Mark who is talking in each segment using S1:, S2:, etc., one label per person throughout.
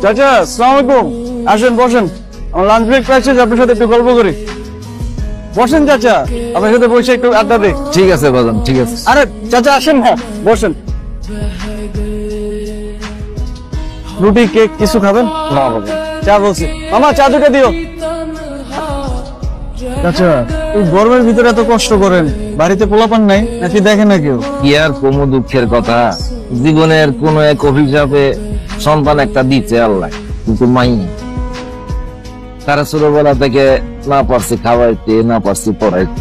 S1: চাচা আসসালামু আলাইকুম, আসেন বসেন। আমার লাঞ্চ ব্রেক প্রায় শেষ, আপনার সাথে একটু গল্প করি। বসেন চাচা, আপনার সাথে বসে একটু আড্ডা দিই।
S2: ঠিক আছে বাজান, ঠিক আছে।
S1: আরে চাচা আসেন না, বসেন। রুটি কেক কিছু খাবেন?
S2: না বাজান,
S1: চা বলছি। মামা চা দুটো দিও। চাচা এই গরমের ভিতরে এত কষ্ট করেন, বাড়িতে পোলাপান নাই নাকি দেখে না কেউ?
S2: কি আর কোনো দুঃখের কথা, জীবনের কোন এক অভিশাপে সন্তান একটা দিচ্ছে আল্লাহ, কিন্তু মাই তারা ছোটবেলা থেকে না পারছি খাওয়াইতে, না পারছি পড়াইতে,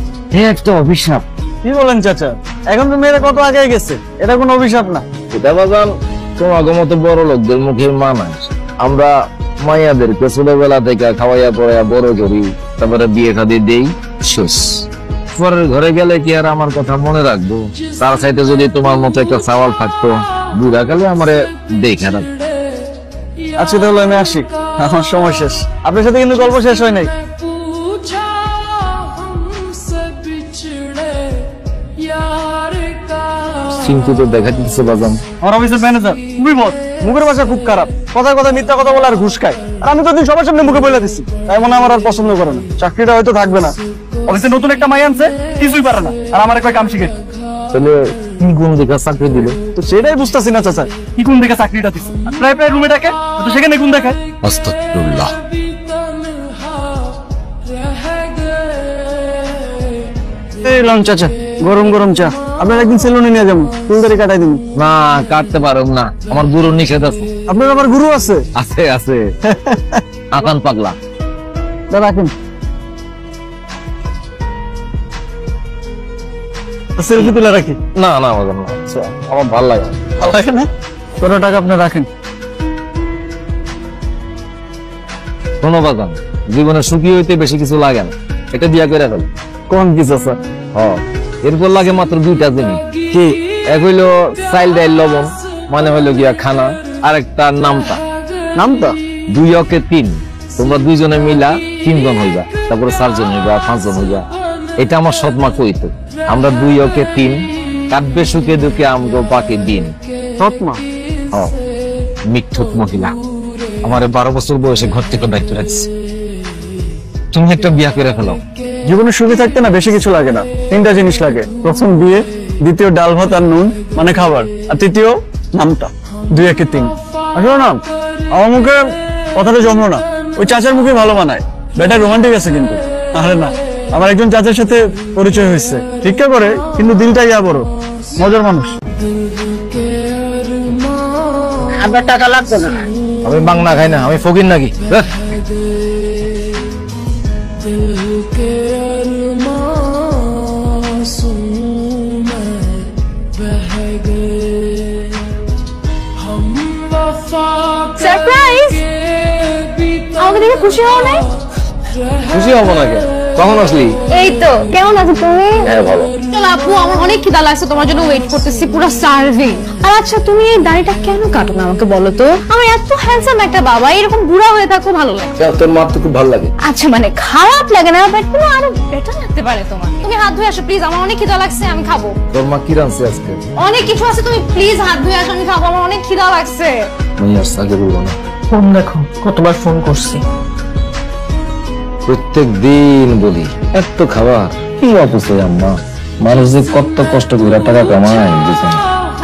S2: একটা অভিশাপ।
S1: কি বলেন চাচা, এখন তো মেয়েরা কত আগে গেছে, এটা কোনো অভিশাপ না।
S2: এটা বাজান তোমাকে মতো বড় লোকদের মুখে মানায়। আমরা মাইয়াদেরকে ছোটবেলা থেকে খাওয়াইয়া পড়াইয়া বড় করি, তারপরে বিয়ে শাদী দেই, শেষ। পরের ঘরে গেলে কি আর আমার কথা মনে রাখবো? তার সাইডে যদি তোমার মতো একটা সওয়াল থাকতো, বুড়া কালে আমারে দেখা রাখতো।
S1: আজকে তাহলে আমি আসি, আমার সময় শেষ। আপনার সাথে কিন্তু গল্প শেষ হয় নাই।
S2: কিন্তু তো দেখা দিচ্ছে বাজান,
S1: আমার অফিসের ম্যানেজার খুবই বদ, মুখের ভাষা খুব খারাপ, কথায় কথায় মিথ্যা কথা বলে আর ঘুষ খায়। আর আমি তো দিন সবার সামনে মুখে বলে দিচ্ছি, তাই মনে হয় আমার আর পছন্দ করে না, চাকরিটা হয়তো থাকবে না। অফিসে নতুন একটা মাই আনছে, কিছুই পারে না, আর আমার একটা কাম শিখে।
S2: তাহলে কি গুণ দেখা চাকরি দিল?
S1: তো সেটাই বুঝতেছি না চাচা, কি কোন দেখে চাকরিটা দিচ্ছে। প্রায় প্রায় রুমে ডাকে, তো সেখানে কোন দেখায়।
S2: আস্তাগফিরুল্লাহ।
S1: এই লন চাচা, গরম গরম চা। আপনার একদিন সেলুনে নিয়ে যাবো, চুলদারি কাটাই দিন।
S2: না, কাটতে পারো না, আমার গুরু নিষেধ আছে।
S1: আপনার আবার গুরু আছে?
S2: আছে আছে, আকান পাগলা।
S1: রাখেন, সেলফি তুলে রাখি।
S2: না না বাজান না, আচ্ছা, আমার ভালো লাগে।
S1: ভালো লাগে না? কত টাকা আপনি রাখেন?
S2: শোনো বাজান, জীবনে সুখী হইতে বেশি কিছু লাগে না, এটা বিয়া করে ফেল।
S1: কোন কিছু স্যার?
S2: এরপর লাগে মাত্র দুইটা জিনিস।
S1: কি?
S2: এক হইলো চাইল ডাইল লবণ, মানে হইলো গিয়া খানা, আর একটা নামতা।
S1: নামটা?
S2: 2 অকে 3, তোমরা দুইজনে মিলা 3 জন হইবা, তারপরে 4 জন হইবা, 5 জন হইবা। এটা আমার সৎমা কইতো, আমরা 2 অকে 3, কাটবে সুখে দুঃখে আমগো পাকে দিন।
S1: সৎমা?
S2: মিথ্যুক মহিলা আমার 12 বছর বয়সে ঘর থেকে দায়িত্ব রাখছে। তুমি একটা বিয়া করে ফেলাও।
S1: জীবনে সুখী থাকতে না বেশি কিছু লাগে না, 3টা জিনিস লাগে। প্রথম বিয়ে, দ্বিতীয় ডাল ভাত আর নুন মানে খাবার, আর তৃতীয় নামটা। 2 একে 3। আসলে না, আমার মুখে কথাটা জমলো না, ওই চাচার মুখে ভালো মানায়। বেটা রোমান্টিক আছে কিন্তু। আরে না, আমার একজন চাচার সাথে পরিচয় হয়েছে, ঠিকঠাক করে কিন্তু দিলটা ইয়া বড়, মজার মানুষ।
S3: আপনার টাকা লাগবে না।
S2: আমি বাংলা খাই না, আমি ফকির নাকি?
S4: সারপ্রাইজ! আমাকে দেখে খুশি হও নাই?
S2: খুশি হবো না কেন? কখন আসলি?
S4: এই তো। কেমন আছো তুমি?
S2: হ্যাঁ ভালো।
S4: চলো আপু, আমার অনেক খিদা লাগছে, তোমার জন্য ওয়েট করতেছি, পুরো সার্ভিং। আর আচ্ছা, তুমি এই দাড়িটা কেন কাটো না আমাকে বলো তো? আমার এত হ্যান্ডসাম একটা বাবা, এরকম বুড়া হয়ে থাকো ভালো লাগে।
S2: তোর মার তো খুব ভালো লাগে।
S4: আচ্ছা মানে খারাপ লাগে না, বাট পুরো আরো বেটার লাগতে পারে তোমার। তুমি হাত ধুয়ে আসো প্লিজ, আমার অনেক খিদা লাগছে, আমি খাবো।
S2: তোর মা কি রাঁধছে আজকে?
S4: অনেক কিছু আছে, তুমি প্লিজ হাত ধুয়ে আসো, আমি খাবো, আমার অনেক খিদা লাগছে।
S2: আমি আর আগে বলবো না।
S3: ফোন দেখো, কতবার ফোন করছি।
S2: প্রত্যেক দিন বলি এত খাবার কি অপচয় আম্মা, মানুষ যে কত কষ্ট করে টাকা কামায় বুঝছেন।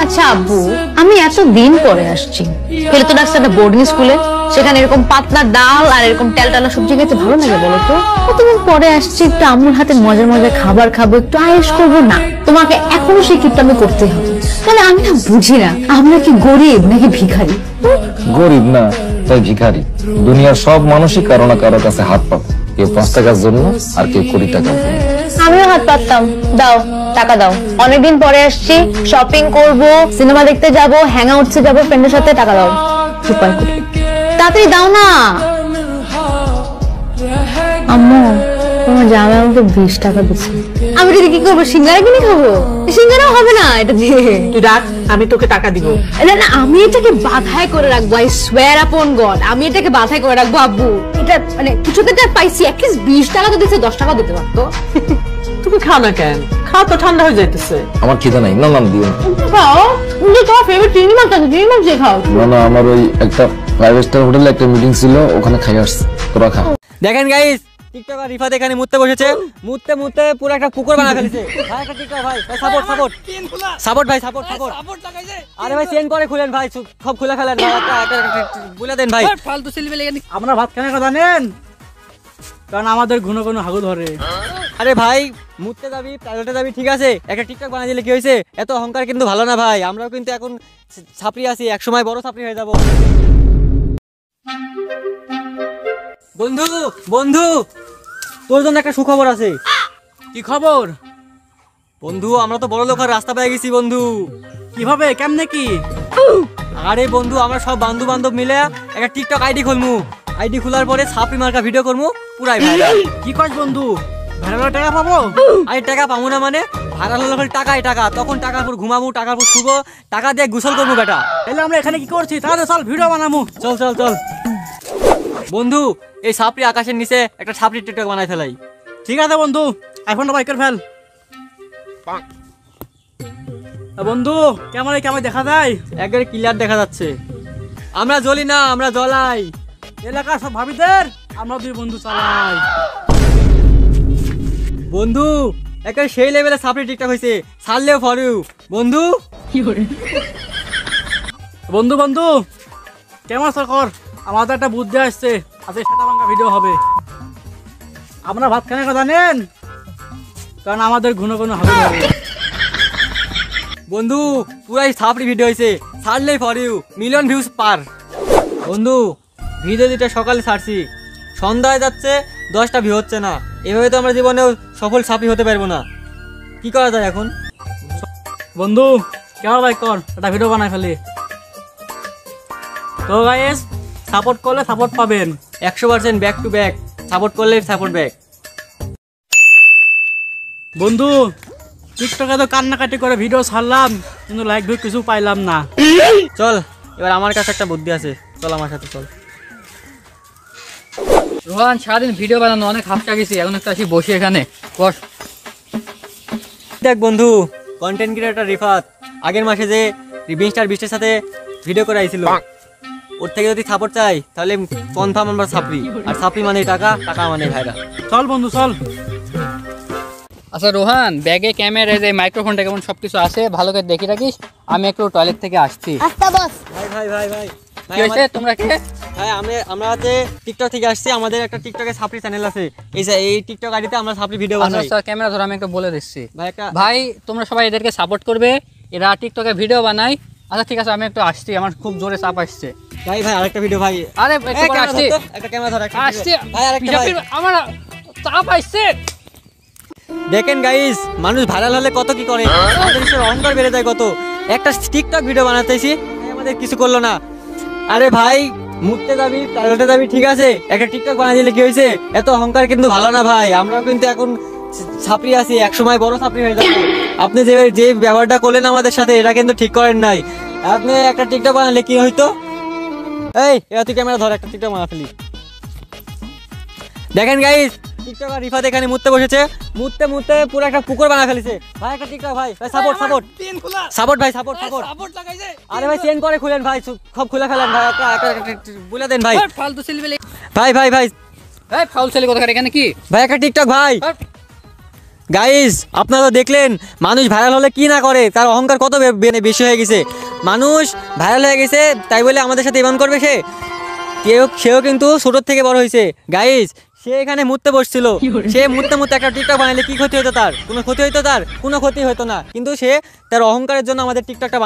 S4: আচ্ছা আব্বু, আমি এত দিন পরে আসছি, ফেলে তো ডাকছে একটা বোর্ডিং স্কুলে, সেখানে এরকম পাতলা ডাল আর এরকম তেলটালা সবজি খেতে ভালো লাগে বলো তো? কতদিন পরে আসছি, একটু আম্মুর হাতে মজার মজার খাবার খাবো, একটু আয়েশ করবো না? তোমাকে এখনো সেই কিপটামি করতে হবে। তাহলে আমি না বুঝি না, আমরা কি গরিব নাকি ভিখারি?
S2: গরিব না তাই ভিখারি। দুনিয়ার সব মানুষই কারো না কারো কাছে হাত পাবে, কেউ 5 টাকার জন্য আর কেউ 20 টাকার জন্য।
S4: আমিও হাত পাততাম, দাও টাকা দাও। অনেকদিন পরে আসছি, শপিং করব, সিনেমা দেখতে যাব, হ্যাং আউটসে যাব ফ্রেন্ডের সাথে, টাকা দাও। উপায় করি, তাড়াতাড়ি দাও না। আম্মু, তোমার জামাই আমাকে 20 টাকা দিচ্ছে, আমি যদি কি করবো? সিঙ্গারা কিনে খাবো? সিঙ্গারাও হবে না এটা দিয়ে।
S3: তুই রাখ, আমি তোকে টাকা দিব।
S4: না না, আমি এটাকে বাধাই করে রাখবো, আই সোয়ার আপন গড, আমি এটাকে বাধাই করে রাখবো আব্বু। এটা মানে কিছুতে পাইছি, অ্যাটলিস্ট 20 টাকা তো দিচ্ছে, 10 টাকা দিতে পারতো।
S3: তুমি খাও না কেন? খাও তো, ঠান্ডা হয়ে যাইতেছে।
S2: আমার খিদা নাই, না দিও না।
S4: বাবা যে তোমার ফেভারিট চিংড়ি মাছ আছে, চিংড়ি মাছ দিয়ে খাও।
S2: না না, আমার ওই একটা 5 স্টার হোটেলে একটা মিটিং ছিল, ওখানে খাই আসছে, তোরা খা।
S5: দেখেন গাইস, টিকটকার রিফাত এখানে মুততে বসেছে, মুততে মুততে পুরো একটা পুকুর বানা ফেলেছে। ভাই একটা টিকটক ভাই, সাপোর্ট সাপোর্ট সাপোর্ট ভাই, সাপোর্ট সাপোর্ট। আরে ভাই চেন করে খুলেন ভাই, সব খুলে ফেলেন ভাই, বলে দেন ভাই।
S3: ফালতু সেলফি লেগে আমরা ভাত খাওয়ার কথা নেন, কারণ আমাদের ঘন ঘন হাগু ধরে।
S5: আরে ভাই মুততে যাবি, টয়লেটে যাবি, ঠিক আছে, একটা টিকটক বানিয়ে দিলে কি হয়েছে? এত অহংকার কিন্তু ভালো না ভাই, আমরাও কিন্তু এখন ছাপড়ি আছি, একসময় বড় ছাপড়ি হয়ে যাব। বন্ধু বন্ধু, তোর জন্য একটা সুখবর আছে।
S3: কি খবর
S5: বন্ধু, আমরা তো বড় লোক হওয়ার রাস্তা পেয়ে গেছি বন্ধু।
S3: কিভাবে কেমনে কি?
S5: আরে বন্ধু, আমরা সব বন্ধু বান্ধব মিলে একটা টিকটক আইডি খুলমু। আইডি খোলার পরে ছাপড়ি মার্কা ভিডিও করমু, পুরাই ভাইরাল।
S3: কি কস বন্ধু, ভাড়া টাকা পাবো?
S5: আরে টাকা পাবো না মানে, ভাইরাল হলে খালি টাকাই টাকা, তখন টাকার পর ঘুমাবো, টাকার পর শুবো, টাকা দিয়ে গোসল করবো বেটা।
S3: তাহলে আমরা এখানে কি করছি? তাহলে চল ভিডিও বানাবো।
S5: চল চল চল বন্ধু, এই ছাপড়ি আকাশের নিচে একটা ছাপড়ি টিকটক বানাই ফেলাই।
S3: ঠিক আছে বন্ধু, আইফোনটা বাইকের ফেল। বন্ধু ক্যামেরা কেমন দেখা যায়?
S5: একবারে ক্লিয়ার দেখা যাচ্ছে। আমরা জ্বলি না, আমরা জ্বলাই।
S3: এলাকার সব ভাবিদের আমরা দুই বন্ধু চালাই।
S5: বন্ধু একটা সেই লেভেলে ছাপড়ি টিকটক হয়েছে, ছাড়লেও ফর ইউ বন্ধু।
S3: বন্ধু বন্ধু কেমন আছো কর, আমাদের একটা বুদ্ধি আসছে, আজকে সাদা ভাঙা ভিডিও হবে। আমরা ভাত খাওয়ার কথা নেন, কারণ আমাদের ঘন ঘন হাগু ধরে।
S5: বন্ধু পুরাই ছাপড়ি ভিডিও হয়েছে, ছাড়লেই ফর ইউ, মিলিয়ন ভিউজ পার। বন্ধু ভিডিও দুটা সকালে ছাড়ছি, সন্ধ্যায় যাচ্ছে 10টা ভিউ হচ্ছে না। এভাবে তো আমরা জীবনেও সফল ছাপড়ি হতে পারবো না। কি করা যায় এখন?
S3: বন্ধু কেমন ভাই কর, একটা ভিডিও বানাই ফেলি। তো গাইস সাপোর্ট করলে সাপোর্ট পাবেন।
S5: 100% ব্যাক টু ব্যাক, সাপোর্ট করলে সাপোর্ট ব্যাক।
S3: বন্ধু টিকটকে তো কান্নাকাটি করে ভিডিও ছাড়লাম, কিন্তু লাইক ভিউ কিছু পাইলাম না।
S5: চল এবার আমার কাছে একটা বুদ্ধি আছে, চল আমার সাথে চল।
S6: রোহান সারাদিন ভিডিও বানানো অনেক হাফটা গেছি, এখন একটা আসি বসি এখানে বস।
S5: দেখ বন্ধু, কন্টেন্ট ক্রিয়েটর রিফাত আগের মাসে যে মিস্টার বিস্টের সাথে ভিডিও করে আইছিল, ওর থেকে যদি সাপোর্ট চাই তাহলে কনফার্ম আমরা ছাপড়ি, আর ছাপড়ি মানে টাকা, টাকা মানে ভাইরা।
S3: চল বন্ধু চল।
S6: আচ্ছা রোহান, ব্যাগে ক্যামেরা, যে মাইক্রোফোনটা কেমন সবকিছু আছে, ভালো করে দেখে রাখিস। আমি একটু টয়লেট থেকে আসছি।
S4: আচ্ছা বস।
S5: ভাই ভাই ভাই ভাই
S6: কি হয়েছে, তোমরা কে?
S5: ভাই আমরা যে টিকটক থেকে আসছি, আমাদের একটা টিকটকে ছাপড়ি চ্যানেল আছে, এই টিকটক আইডিতে আমরা ছাপড়ি ভিডিও বানাই।
S6: আচ্ছা ক্যামেরা ধরো, আমি একটু বলে দিচ্ছি।
S5: ভাই একটা
S6: ভাই তোমরা সবাই এদেরকে সাপোর্ট করবে, এরা টিকটকে ভিডিও বানায়। আচ্ছা ঠিক আছে, আমি একটু আসছি, আমার খুব জোরে চাপ আসছে।
S5: ভাই ভাই আরেকটা ভিডিও ভাই,
S6: আরে একটু পরে আসছি,
S5: একটা ক্যামেরা ধর, একটা
S6: আসছি।
S5: ভাই আরেকটা ভাই।
S6: আমার চাপ আসছে।
S5: দেখেন গাইস, মানুষ ভাইরাল হলে কত কি করে, আমাদের ঈশ্বর অহংকার বেড়ে যায় কত। একটা টিকটক ভিডিও বানাতেছি, আমাদের কিছু করলো না। আরে ভাই মুততে যাবি, টয়লেটে যাবি, ঠিক আছে, একটা টিকটক বানিয়ে দিলে কি হয়েছে? এত অহংকার কিন্তু ভালো না ভাই, আমরাও কিন্তু এখন ছাপড়ি আছি, একসময় বড় ছাপড়ি হয়ে যাবে। আপনি যে ব্যবহারটা করলেন আমাদের সাথে, এটা কিন্তু ঠিক করেন নাই। আপনি একটা টিকটক বানালে কি হইতো? এই এবার তুই ক্যামেরা ধর, একটা টিকটক বানা ফেলি। দেখেন গাইস, টিকটকার রিফাত এখানে মুততে বসেছে, মুততে মুততে পুরো একটা পুকুর বানা ফেলেছে। ভাই একটা টিকটক ভাই, সাপোর্ট সাপোর্ট সাপোর্ট ভাই, সাপোর্ট সাপোর্ট। আরে ভাই চেন করে খুলেন ভাই, সব খুলে ফেলেন ভাই, বলে দেন ভাই।
S6: ফালতু সেলফি লেগে
S5: ভাই ভাই ভাই
S6: এই ফাউল সেলি কথা এখানে কি?
S5: ভাই একটা টিকটক ভাই। গাইস আপনারা দেখলেন মানুষ ভাইরাল হলে কি না করে, তার অহংকার কত বেশি হয়ে গেছে। মানুষ ভাইরাল হয়ে গেছে তাই বলে আমাদের সাথে ইমান করবে সে? সেও কিন্তু ছোটোর থেকে বড় হয়েছে। গাইস সে এখানে মুততে বসছিল, সে মুততে মুততে একটা টিকটক বানাইলে কি ক্ষতি হতো তার? কোনো ক্ষতি হইতো তার? কোনো ক্ষতি হতো না, কিন্তু সে তার অহংকারের জন্য আমাদের টিকটকটা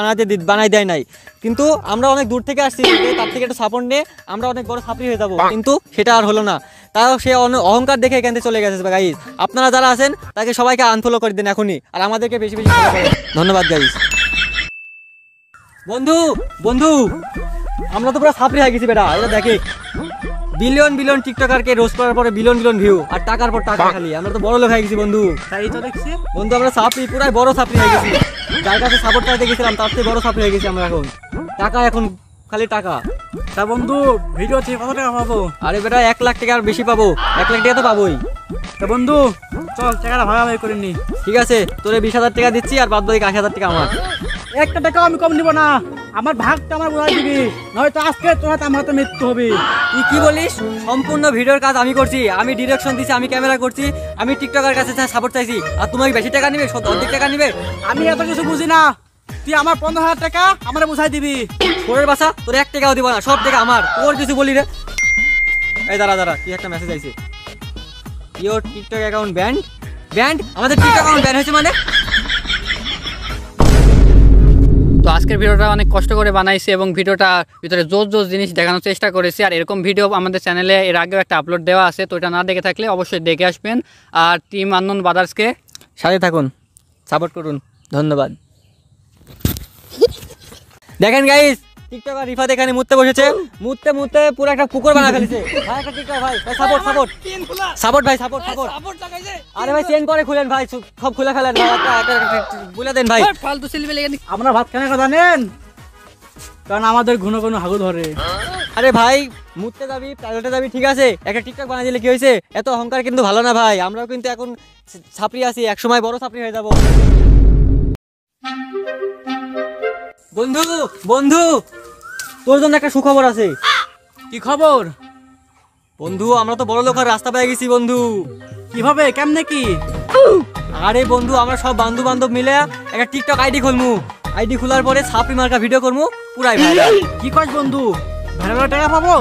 S5: বানাই দেয় নাই। কিন্তু আমরা অনেক দূর থেকে আসছি, তার থেকে একটু সাপোর্ট নিয়ে আমরা অনেক বড় ছাপড়ি হয়ে যাবো, কিন্তু সেটা আর হলো না। তাও সে অহংকার দেখে এখান থেকে চলে গেছে। গাইস আপনারা যারা আছেন তাকে সবাইকে আনফলো করে দেন এখনই, আর আমাদেরকে বেশি বেশি ফলো করেন। ধন্যবাদ গাইস। বন্ধু বন্ধু আমরা তো পুরো ছাপড়ি হয়ে গেছি বেটা, এটা দেখে বিলিয়ন বিলিয়ন টিকটকারকে রোজ করার পরে বিলিয়ন বিলিয়ন ভিউ, আর টাকার পর টাকা খালি। আমরা তো বড় লোক হয়ে গেছি বন্ধু।
S3: তাই তো দেখছি
S5: বন্ধু আমরা ছাপড়ি, পুরাই বড় ছাপড়ি হয়ে গেছি। যার কাছে সাপোর্ট চাইতে গেছিলাম তার থেকে বড় ছাপড়ি হয়ে গেছি আমরা এখন। টাকা এখন খালি টাকা।
S3: তা বন্ধু ভিডিও থেকে কত টাকা পাবো?
S5: আরে বেটা 1 লাখ টাকা আর বেশি পাবো, 1 লাখ টাকা তো পাবোই।
S3: তা বন্ধু চল টাকাটা ভাগাভাগি করে নি।
S5: ঠিক আছে, তোরে 20,000 টাকা দিচ্ছি, আর বাদ বাকি 80,000 টাকা আমার।
S3: একটা টাকাও আমি কম নিব না, আমার ভাগটা আমার বোঝাই দিবি, নয়তো আজকে তোর হাতে আমার হাতে মৃত্যু হবে।
S5: তুই কি বলিস? সম্পূর্ণ ভিডিওর কাজ আমি করছি, আমি ডিরেকশন দিছি, আমি ক্যামেরা করছি, আমি টিকটকের কাছে সাপোর্ট চাইছি, আর তুমি বেশি টাকা নিবে, অর্ধেক টাকা নিবে?
S3: আমি এত কিছু বুঝি না, তুই আমার 15,000 টাকা আমার বোঝাই দিবি।
S5: তোর বাসা, তোর 1 টাকাও দিব না, সব টাকা আমার। তোর কিছু বলি রে? এই দাঁড়া, কি একটা মেসেজ আইছে, ইওর টিকটক অ্যাকাউন্ট ব্যান্ড। আমাদের টিকটক অ্যাকাউন্ট ব্যান হয়েছে মানে?
S6: তো আজকের ভিডিওটা অনেক কষ্ট করে বানাইছি এবং ভিডিওটার ভিতরে জোস জিনিস দেখানোর চেষ্টা করেছি। আর এরকম ভিডিও আমাদের চ্যানেলে এর আগেও একটা আপলোড দেওয়া আছে, তো এটা না দেখে থাকলে অবশ্যই দেখে আসবেন। আর টিম আননোন ব্রাদার্সকে
S5: সাথে থাকুন, সাপোর্ট করুন, ধন্যবাদ। দেখেন গাইস, টিকটকার রিফাত এখানে মুততে বসেছে, মুততে পুরো একটা পুকুর বানা ফেলেছে। ভাই একটা টিকটক ভাই, সাপোর্ট ভাই, সাপোর্ট। আরে ভাই চেন করে খুলেন ভাই, সব খুলে ফেলেন ভাই, একটা বলে দেন ভাই।
S6: ফালতু ছেলে পেলে
S3: আমরা ভাত খানে কথা জানেন, কারণ আমাদের ঘন হাগু ধরে।
S5: আরে ভাই মুততে যাবি, প্রাইভেটে যাবি, ঠিক আছে, একটা টিকটক বানিয়ে দিলে কি হয়েছে? এত অহংকার কিন্তু ভালো না ভাই, আমরাও কিন্তু এখন ছাপড়ি আছি, একসময় বড় ছাপড়ি হয়ে যাব। বন্ধু তোর জন্য একটা সুখবর আছে।
S3: কি খবর
S5: বন্ধু, আমরা তো বড় লোক আর রাস্তা পেয়ে গেছি বন্ধু।
S3: কিভাবে, কেমনে কি?
S5: আরে বন্ধু, আমরা সব বন্ধু বান্ধব মিলে একটা টিকটক আইডি খুলমু, আইডি খোলার পরে ছাপড়ি মার্কা ভিডিও করবো, পুরাই ভাইরাল।
S3: কি কস বন্ধু, ভাইরাল টাকা পাবো?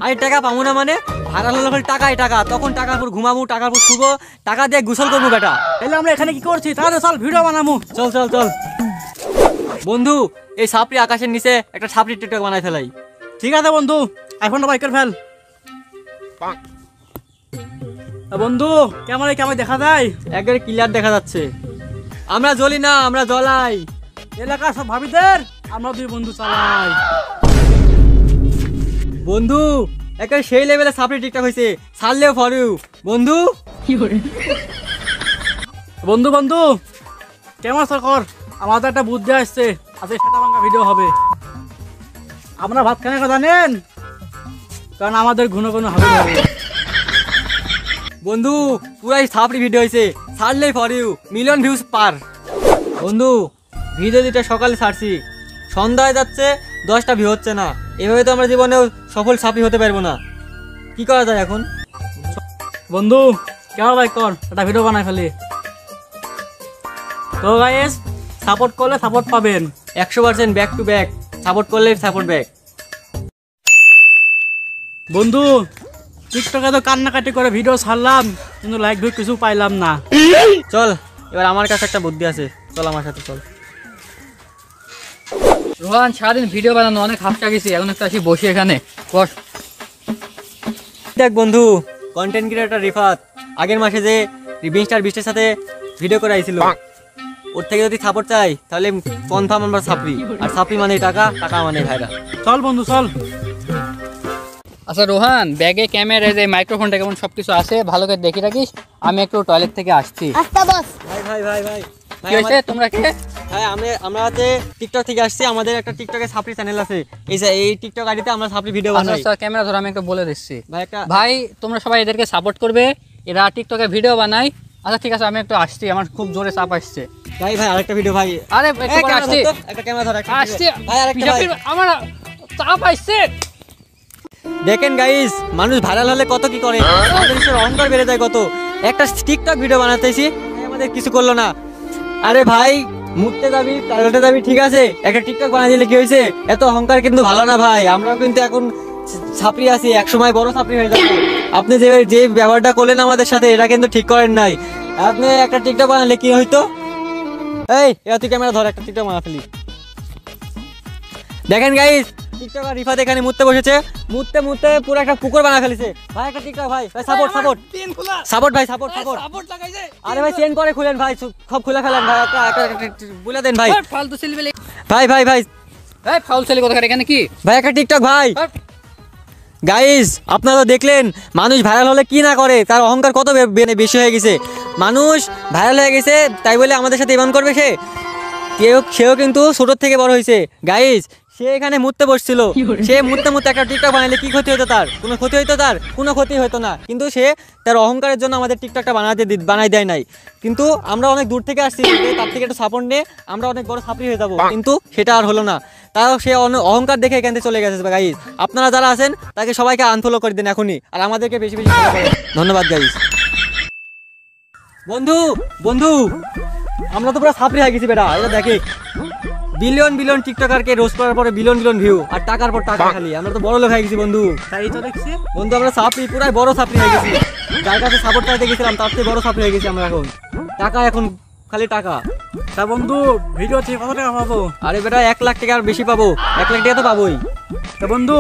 S5: আরে টাকা পাবো না মানে, ভাইরাল হলে খালি টাকাই টাকা, তখন টাকার পর ঘুমাবো, টাকার পর শুবো, টাকা দিয়ে গোসল করবো বেটা।
S3: তাহলে আমরা এখানে কি করছি, তাহলে চল ভিডিও বানাবো।
S5: চল বন্ধু, এই ছাপড়ি আকাশের নিচে একটা ছাপড়ি টিকটক বানাই ফেলাই।
S3: ঠিক আছে বন্ধু, আইফোনটা বাইকের ফেল। বন্ধু কেমন দেখা যায়?
S5: একবারে ক্লিয়ার দেখা যাচ্ছে। আমরা জ্বলি না, আমরা জ্বলাই।
S3: এলাকার সব ভাবিদের আমরা দুই বন্ধু চালাই।
S5: বন্ধু একটা সেই লেভেলে ছাপড়ি টিকটক হয়েছে, ছাড়লেও ফর ইউ বন্ধু।
S3: বন্ধু কেমন কর, আমাদের একটা বুদ্ধি আসছে, আজকে সাদা ভাঙ্গা ভিডিও হবে। আমরা ভাত খানে কথা জানেন, কারণ আমাদের ঘন হাগু ধরে।
S5: বন্ধু পুরাই ছাপড়ি ভিডিও হয়েছে, ছাড়লেই ফর ইউ, মিলিয়ন ভিউজ পার। বন্ধু ভিডিও দুটা সকালে ছাড়ছি, সন্ধ্যায় যাচ্ছে 10টা ভিউ হচ্ছে না, এভাবে তো আমরা জীবনেও সফল ছাপড়ি হতে পারবো না। কি করা যায় এখন?
S3: বন্ধু কেমন ভাই কর, একটা ভিডিও বানাই ফেলি। তো গাইস, সাপোর্ট করলে সাপোর্ট পাবেন
S5: 100% ব্যাক টু ব্যাক, সাপোর্ট করলে সাপোর্ট ব্যাক।
S3: বন্ধু টিকটকে তো কান্নাকাটি করে ভিডিও ছাড়লাম, কিন্তু লাইক ভিউ কিছু পাইলাম না।
S5: চল এবার আমার কাছে একটা বুদ্ধি আছে, চল আমার সাথে চল।
S6: রোহান, সারাদিন ভিডিও বানানো অনেক হাফটা গেছি, এখন একটা আসি বসি এখানে বস।
S5: দেখ বন্ধু, কন্টেন্ট ক্রিয়েটর রিফাত আগের মাসে যে রিভিংস্টার বিস্টের সাথে ভিডিও করে আইছিল, ওর থেকে যদি সাপোর্ট চাই তাহলে কনফার্ম আমরা ছাপড়ি, আর ছাপড়ি মানে টাকা, টাকা মানে ভাইরা।
S3: চল বন্ধু চল।
S6: আচ্ছা রোহান, ব্যাগে ক্যামেরা, যে মাইক্রোফোনটা কেমন সবকিছু আছে, ভালো করে দেখে রাখিস। আমি একটু টয়লেট থেকে আসছি।
S5: ভাই
S6: কি হয়েছে, তোমরা কে?
S5: হ্যাঁ আমরা হচ্ছে টিকটক থেকে আসছি, আমাদের একটা টিকটকে ছাপড়ি চ্যানেল আছে, এই টিকটক আইডিতে আমরা ছাপড়ি ভিডিও বানাই।
S6: আচ্ছা ক্যামেরা ধরো, আমি একটু বলে দিচ্ছি।
S5: ভাই
S6: ভাই তোমরা সবাই এদেরকে সাপোর্ট করবে, এরা টিকটকে ভিডিও বানায়। আচ্ছা ঠিক আছে, আমি একটু আসছি, আমার খুব জোরে চাপ আসছে।
S5: ভাই আরেকটা ভিডিও ভাই,
S6: আরে একটু পরে আসছি,
S5: একটা ক্যামেরা ধর,
S6: আসছি
S5: ভাই আরেকটা ভাই।
S6: আমার চাপ আসছে।
S5: দেখেন গাইস, মানুষ ভাইরাল হলে কত কি করে, আমাদের দেশের অহংকার বেড়ে যায় কত। একটা টিকটক ভিডিও বানাতেছি, আমাদের কিছু করলো না। আরে ভাই মুততে যাবি, টয়লেটে যাবি, ঠিক আছে, একটা টিকটক বানিয়ে দিলে কি হয়েছে? এত অহংকার কিন্তু ভালো না ভাই, আমরাও কিন্তু এখন ছাপড়ি আছি, একসময় বড় ছাপড়ি হয়ে যাবো। আপনি যে ব্যবহারটা করলেন আমাদের সাথে, এটা কিন্তু ঠিক করেন নাই। আপনি একটা টিকটক বানালে কি হইতো? এই তুই ক্যামেরা ধর, একটা টিকটক বানা ফেলি। দেখেন গাইস, টিকটকার রিফাত এখানে মুততে বসেছে, মুততে পুরো একটা পুকুর বানা ফেলেছে। ভাই একটা টিকটক ভাই, সাপোর্ট ভাই, সাপোর্ট। আরে ভাই চেন করে খুলেন ভাই, সব খুলে ফেলেন ভাই, একটা বলে দেন ভাই।
S6: ফালতু ছেলে পেলে
S5: ভাই
S6: ফাউল ছেলে কোথাকার, এখানে কি
S5: ভাই একটা টিকটক ভাই। গাইস আপনারা দেখলেন, মানুষ ভাইরাল হলে কি না করে, তার অহংকার কত বেশি হয়ে গেছে। মানুষ ভাইরাল হয়ে গেছে তাই বলে আমাদের সাথে এমন করবে? সেও কিন্তু ছোটোর থেকে বড় হয়েছে গাইস, সে এখানে মুততে বসছিল, সে মুততে মুততে একটা টিকটক বানালে কি ক্ষতি হতো তার? কোনো ক্ষতি হতো তার? কোনো ক্ষতি হতো না, কিন্তু সে তার অহংকারের জন্য আমাদের টিকটকটা বানাই দেয় নাই। কিন্তু আমরা অনেক দূর থেকে আসছি, তার থেকে একটু সাপোর্ট নিয়ে আমরা অনেক বড় ছাত্রী হয়ে যাবো, কিন্তু সেটা আর হলো না। তাও সে অহংকার দেখে এখান থেকে চলে গেছে। গাইস আপনারা যারা আছেন তাকে সবাইকে আনফলো করে দিন এখনই, আর আমাদেরকে বেশি বেশি ফলো করেন। ধন্যবাদ গাইস। বন্ধু বন্ধু আমরা তো পুরো ছাত্রী হয়ে গেছি বেটা, এটা দেখে বিলিয়ন বিলিয়ন টিকটকারকে রোজ করার পরে বিলিয়ন বিলিয়ন ভিউ আর টাকার পর টাকা খালি। আমরা তো বড় লোক হয়ে গেছি বন্ধু।
S3: তাই তো দেখছি
S5: বন্ধু আমরা ছাত্রী, পুরাই বড় ছাত্রী হয়ে গেছি। যার কাছে সাপোর্ট চাইতে গেছিলাম তার থেকে বড় ছাত্রী হয়ে গেছি আমরা এখন। টাকা এখন খালি টাকা।
S3: তা বন্ধু ভিডিও থেকে কত টাকা পাবো?
S5: আরে বেটা 1 লাখ টাকা আর বেশি পাবো, 1 লাখ টাকা তো পাবোই।
S3: তা বন্ধু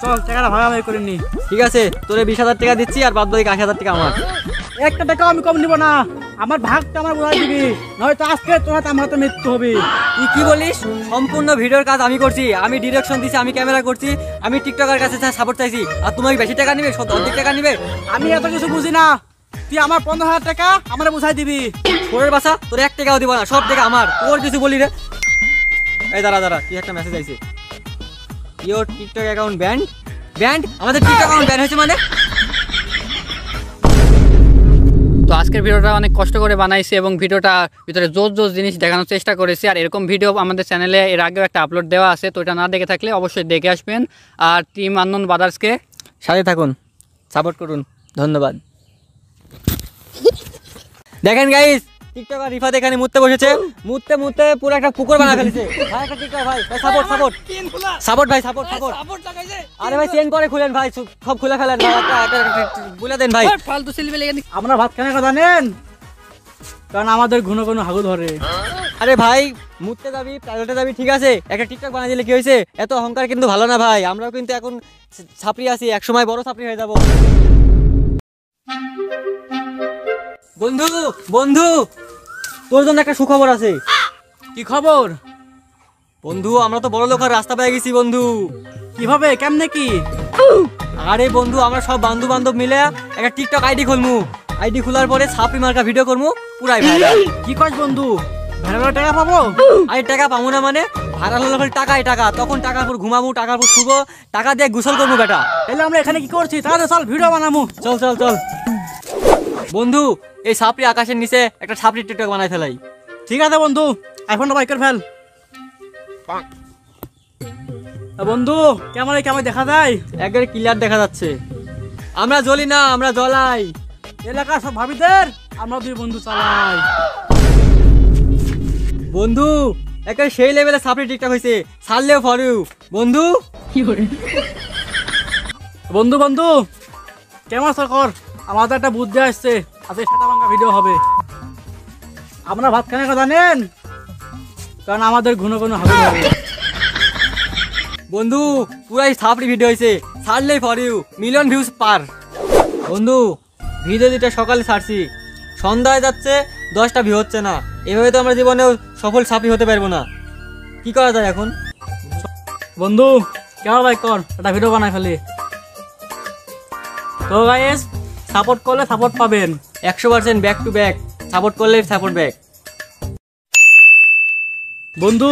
S3: চল টাকাটা ভাগাভাগি করে নি।
S5: ঠিক আছে, তোরে 20,000 টাকা দিচ্ছি আর বাদ বাকি 80,000 টাকা আমার।
S3: একটা টাকা আমি কম নিব না, আমার ভাগটা আমার বোঝাই দিবি, নয়তো আজকে তোমার আমার হাতে মৃত্যু হবে।
S5: তুই কি বলিস? সম্পূর্ণ ভিডিওর কাজ আমি করছি, আমি ডিরেকশন দিছি, আমি ক্যামেরা করছি, আমি টিকটকের কাছে সাপোর্ট চাইছি, আর তুমি বেশি টাকা নিবে, অর্ধেক টাকা নিবে?
S3: আমি এত কিছু বুঝি না, তুই আমার 15,000 টাকা আমার বোঝাই দিবি।
S5: তোর বাসা তোর 1 টাকাও দিব না, সব টাকা আমার। তোর কিছু বলি রে? এই দাঁড়া কি একটা মেসেজ আইছে, ইওর টিকটক অ্যাকাউন্ট ব্যান্ড। আমাদের টিকটক অ্যাকাউন্ট ব্যান হয়েছে মানে?
S6: তো আজকের ভিডিওটা অনেক কষ্ট করে বানাইছি এবং ভিডিওটার ভিতরে জোর জোর জিনিস দেখানোর চেষ্টা করেছি। আর এরকম ভিডিও আমাদের চ্যানেলে এর আগেও একটা আপলোড দেওয়া আছে, তো এটা না দেখে থাকলে অবশ্যই দেখে আসবেন। আর টিম আননোন ব্রাদার্সকে
S5: সাথে থাকুন, সাপোর্ট করুন। ধন্যবাদ। দেখেন গাইস, টিকটকার রিফাত এখানে মুততে বসেছে, মুততে পুরো একটা পুকুর বানা ফেলেছে। ভাই একটা টিকটক ভাই সাপোর্ট ভাই, সাপোর্ট। আরে ভাই চেন করে খুলেন ভাই, সব খুলে ফেলেন ভাই, একটা বলে দেন ভাই।
S6: ফালতু সেলফি লেগে
S3: আমরা ভাত খানে কথা জানেন, কারণ আমাদের ঘন ঘন হাগু ধরে।
S5: আরে ভাই মুততে যাবি, প্রাইভেটে যাবি, ঠিক আছে, একটা টিকটক বানিয়ে দিলে কি হয়েছে? এত অহংকার কিন্তু ভালো না ভাই। আমরাও কিন্তু এখন ছাপড়ি আছি, একসময় বড় ছাপড়ি হয়ে যাব। বন্ধু তোর জন্য একটা সুখবর আছে।
S3: কি খবর?
S5: বন্ধু আমরা তো বড় লোক আর রাস্তা পেয়ে গেছি বন্ধু।
S3: কিভাবে, কেমনে কি?
S5: আরে বন্ধু আমরা সব বন্ধু বান্ধব মিলে একটা টিকটক আইডি খুলমু, আইডি খোলার পরে ছাপড়ি মার্কা ভিডিও করমু, পুরাই ভাইরাল।
S3: কি কস বন্ধু, ভাড়া টাকা পাবো?
S5: আরে টাকা পাবো না মানে? ভাইরাল হলে খালি টাকাই টাকা, তখন টাকার পর ঘুমাবো, টাকার পর শুবো, টাকা দিয়ে গোসল করবো বেটা।
S3: তাহলে আমরা এখানে কি করছি? তাহলে চল ভিডিও বানাবো।
S5: চল বন্ধু, এই ছাপড়ি আকাশের নিচে একটা ছাপড়ি টিকটক বানাই ফেলাই।
S3: ঠিক আছে বন্ধু, আইফোনটা বাইক করে ফেল। বন্ধু কেমন দেখা যায়?
S5: একবারে ক্লিয়ার দেখা যাচ্ছে। আমরা জ্বলি না, আমরা জ্বলাই।
S3: এলাকার সব ভাবিদের আমরা দুই বন্ধু চালাই।
S5: বন্ধু একটা সেই লেভেলে ছাপড়ি টিকটক হয়েছে, ছাড়লেও ফর ইউ বন্ধু।
S3: বন্ধু কেমন আছো কর, আমাদের একটা বুদ্ধি আসছে, আজকে সেটা ভাঙা ভিডিও হবে। আমরা ভাত খানে কথা জানেন, কারণ আমাদের ঘন ঘন হাগু ধরে।
S5: বন্ধু পুরাই ছাপড়ি ভিডিও হয়েছে, ছাড়লেই ফর ইউ, মিলিয়ন ভিউজ পার। বন্ধু ভিডিও দুটা সকালে ছাড়ছি, সন্ধ্যায় যাচ্ছে 10টা ভিউ হচ্ছে না। এভাবে তো আমরা জীবনেও সফল ছাপড়ি হতে পারবো না। কি করা যায় এখন?
S3: বন্ধু কেমন ভাই কর, একটা ভিডিও বানাই ফেলি। তো গাইস সাপোর্ট করলে সাপোর্ট পাবেন
S5: 100% ব্যাক টু ব্যাক, সাপোর্ট করলে সাপোর্ট ব্যাক।
S3: বন্ধু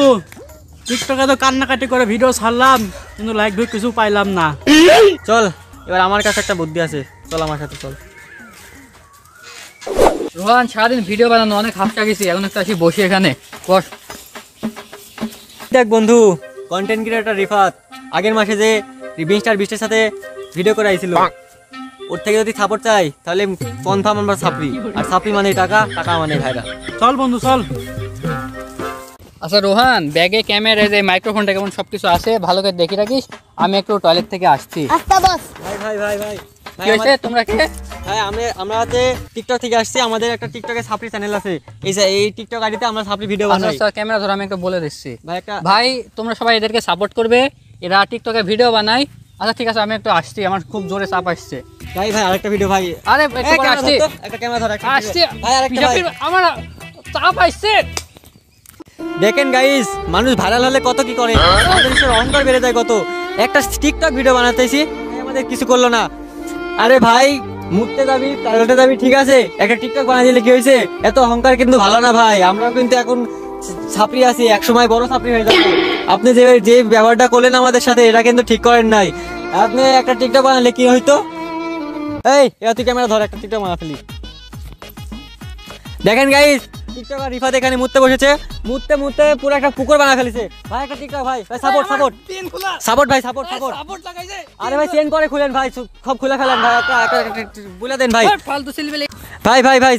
S3: টিকটকে তো কান্নাকাটি করে ভিডিও ছাড়লাম, কিন্তু লাইক ভিউ কিছু পাইলাম না।
S5: চল এবার আমার কাছে একটা বুদ্ধি আছে, চল আমার সাথে চল।
S6: রোহান সারাদিন ভিডিও বানানো অনেক হাফটা গেছি, এখন একটা আসি বসি এখানে বস।
S5: দেখ বন্ধু, কন্টেন্ট ক্রিয়েটর রিফাত আগের মাসে যে বিস্টার বিস্টের সাথে ভিডিও করে আইছিল, ওর থেকে যদি সাপোর্ট চাই তাহলে কনফার্ম আমরা ছাপড়ি, আর ছাপড়ি মানে টাকা, টাকা মানে ভাইরা।
S3: চল বন্ধু চল।
S6: আচ্ছা রোহান, ব্যাগে ক্যামেরা, যে মাইক্রোফোনটা কেমন সবকিছু আছে, ভালো করে দেখে রাখিস। আমি একটু টয়লেট থেকে আসছি।
S5: ভাই
S6: কি হয়েছে, তোমরা কে?
S5: ভাই আমরা হচ্ছে টিকটক থেকে আসছি, আমাদের একটা টিকটকে ছাপড়ি চ্যানেল আছে, এই টিকটক আইডিতে আমরা ছাপড়ি ভিডিও বানাই।
S6: আচ্ছা ক্যামেরা ধরো, আমি একটু বলে দিচ্ছি।
S5: ভাই
S6: ভাই তোমরা সবাই এদেরকে সাপোর্ট করবে, এরা টিকটকে ভিডিও বানায়। আচ্ছা ঠিক আছে, আমি একটু আসছি, আমার খুব জোরে চাপ আসছে।
S5: ভাই আরেকটা ভিডিও ভাই,
S6: আরে একটু পরে আসছি,
S5: একটা ক্যামেরা ধর, একটা
S6: আসছি
S5: ভাই আরেকটা ভাই।
S6: আমার চাপ আসছে।
S5: দেখেন গাইস, মানুষ ভাইরাল হলে কত কি করে, আমাদের অহংকার বেড়ে যায় কত। একটা টিকটক ভিডিও বানাতেছি, আমাদের কিছু করলো না। আরে ভাই মুততে যাবি, টয়লেটে যাবি, ঠিক আছে, একটা টিকটক বানিয়ে দিলে কি হয়েছে? এত অহংকার কিন্তু ভালো না ভাই। আমরা কিন্তু এখন ছাপরি আছি, একসময় বড় ছাপরি হয়ে যাবো। আপনি যে যে ব্যবহারটা করলেন আমাদের সাথে, এটা কিন্তু ঠিক করেন নাই। আপনি একটা টিকটক বানালে কি হইতো? এই এবার তুই ক্যামেরা ধর, একটা টিকটক বানা ফেলি। দেখেন গাইস, টিকটকার রিফাত এখানে মুততে বসেছে, মুততে মুততে পুরো একটা পুকুর বানা ফেলেছে। ভাই একটা টিকটক, ভাই ভাই সাপোর্ট সাপোর্ট সাপোর্ট ভাই সাপোর্ট সাপোর্ট। আরে ভাই চেন করে খুলেন ভাই, সব খুলে ফেলেন ভাই, বলে দেন ভাই।
S6: ফালতু ছেলে
S5: ভাই ভাই ভাই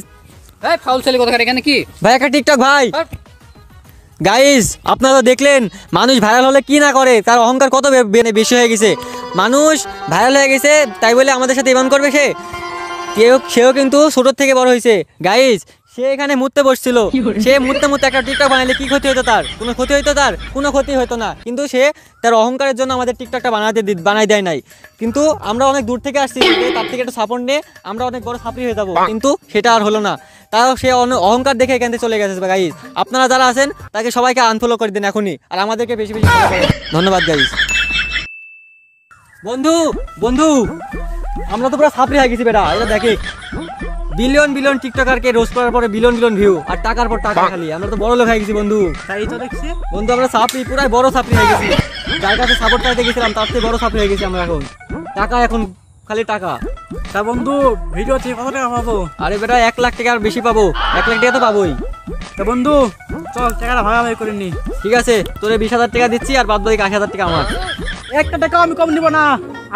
S6: এই ফাউল ছেলে কোথাকার, এখানে কি?
S5: ভাই একটা টিকটক ভাই। গাইস আপনারা তো দেখলেন, মানুষ ভাইরাল হলে কি না করে, তার অহংকার কত বেশি হয়ে গেছে। মানুষ ভাইরাল হয়ে গেছে তাই বলে আমাদের সাথে এমন করবে সে? সেও কিন্তু ছোটোর থেকে বড় হয়েছে। গাইস সে এখানে মুততে বসছিল, সে মুততে মুততে একটা টিকটক বানাইলে কি ক্ষতি হতো তার? কোনো ক্ষতি হতো তার? কোনো ক্ষতি হতো না, কিন্তু সে তার অহংকারের জন্য আমাদের টিকটকটা বানাই দেয় নাই। কিন্তু আমরা অনেক দূর থেকে আসছি, তার থেকে একটু সাপোর্ট নিয়ে আমরা অনেক বড় ছাপরি হয়ে যাবো, কিন্তু সেটা আর হলো না। তাও সে অহংকার দেখে এখান থেকে চলে গেছে। গাইস আপনারা যারা আছেন তাকে সবাইকে আনফলো করে দিন এখনই, আর আমাদেরকে বেশি বেশি follow করেন। ধন্যবাদ গাইস। বন্ধু বন্ধু আমরা তো পুরো ছাপরি হয়ে গেছি বেটা, এটা দেখে বিলিয়ন বিলিয়ন টিকটকারকে রোজ করার পরে বিলিয়ন বিলিয়ন ভিউ আর টাকার পর টাকা খালি। আমরা তো বড় লোক হয়ে গেছি বন্ধু।
S3: তাই তো দেখছি
S5: বন্ধু আমরা ছাপরি, পুরাই বড় ছাপরি হয়ে গেছি। যার কাছে সাপোর্ট চাইতে গেছিলাম তার থেকে বড় ছাপরি হয়ে গেছি আমরা এখন। টাকা এখন খালি টাকা।
S3: তা বন্ধু ভিডিও থেকে কত টাকা পাবো?
S5: আরে বেটা 1 লাখ টাকা আর বেশি পাবো, 1 লাখ টাকা তো পাবোই।
S3: তা বন্ধু চল টাকাটা ভাগাভাগি করে নি।
S5: ঠিক আছে, তোরে 20,000 টাকা দিচ্ছি আর বাদ বাকি 80,000 টাকা আমার।
S3: একটা টাকা আমি কম নিব না,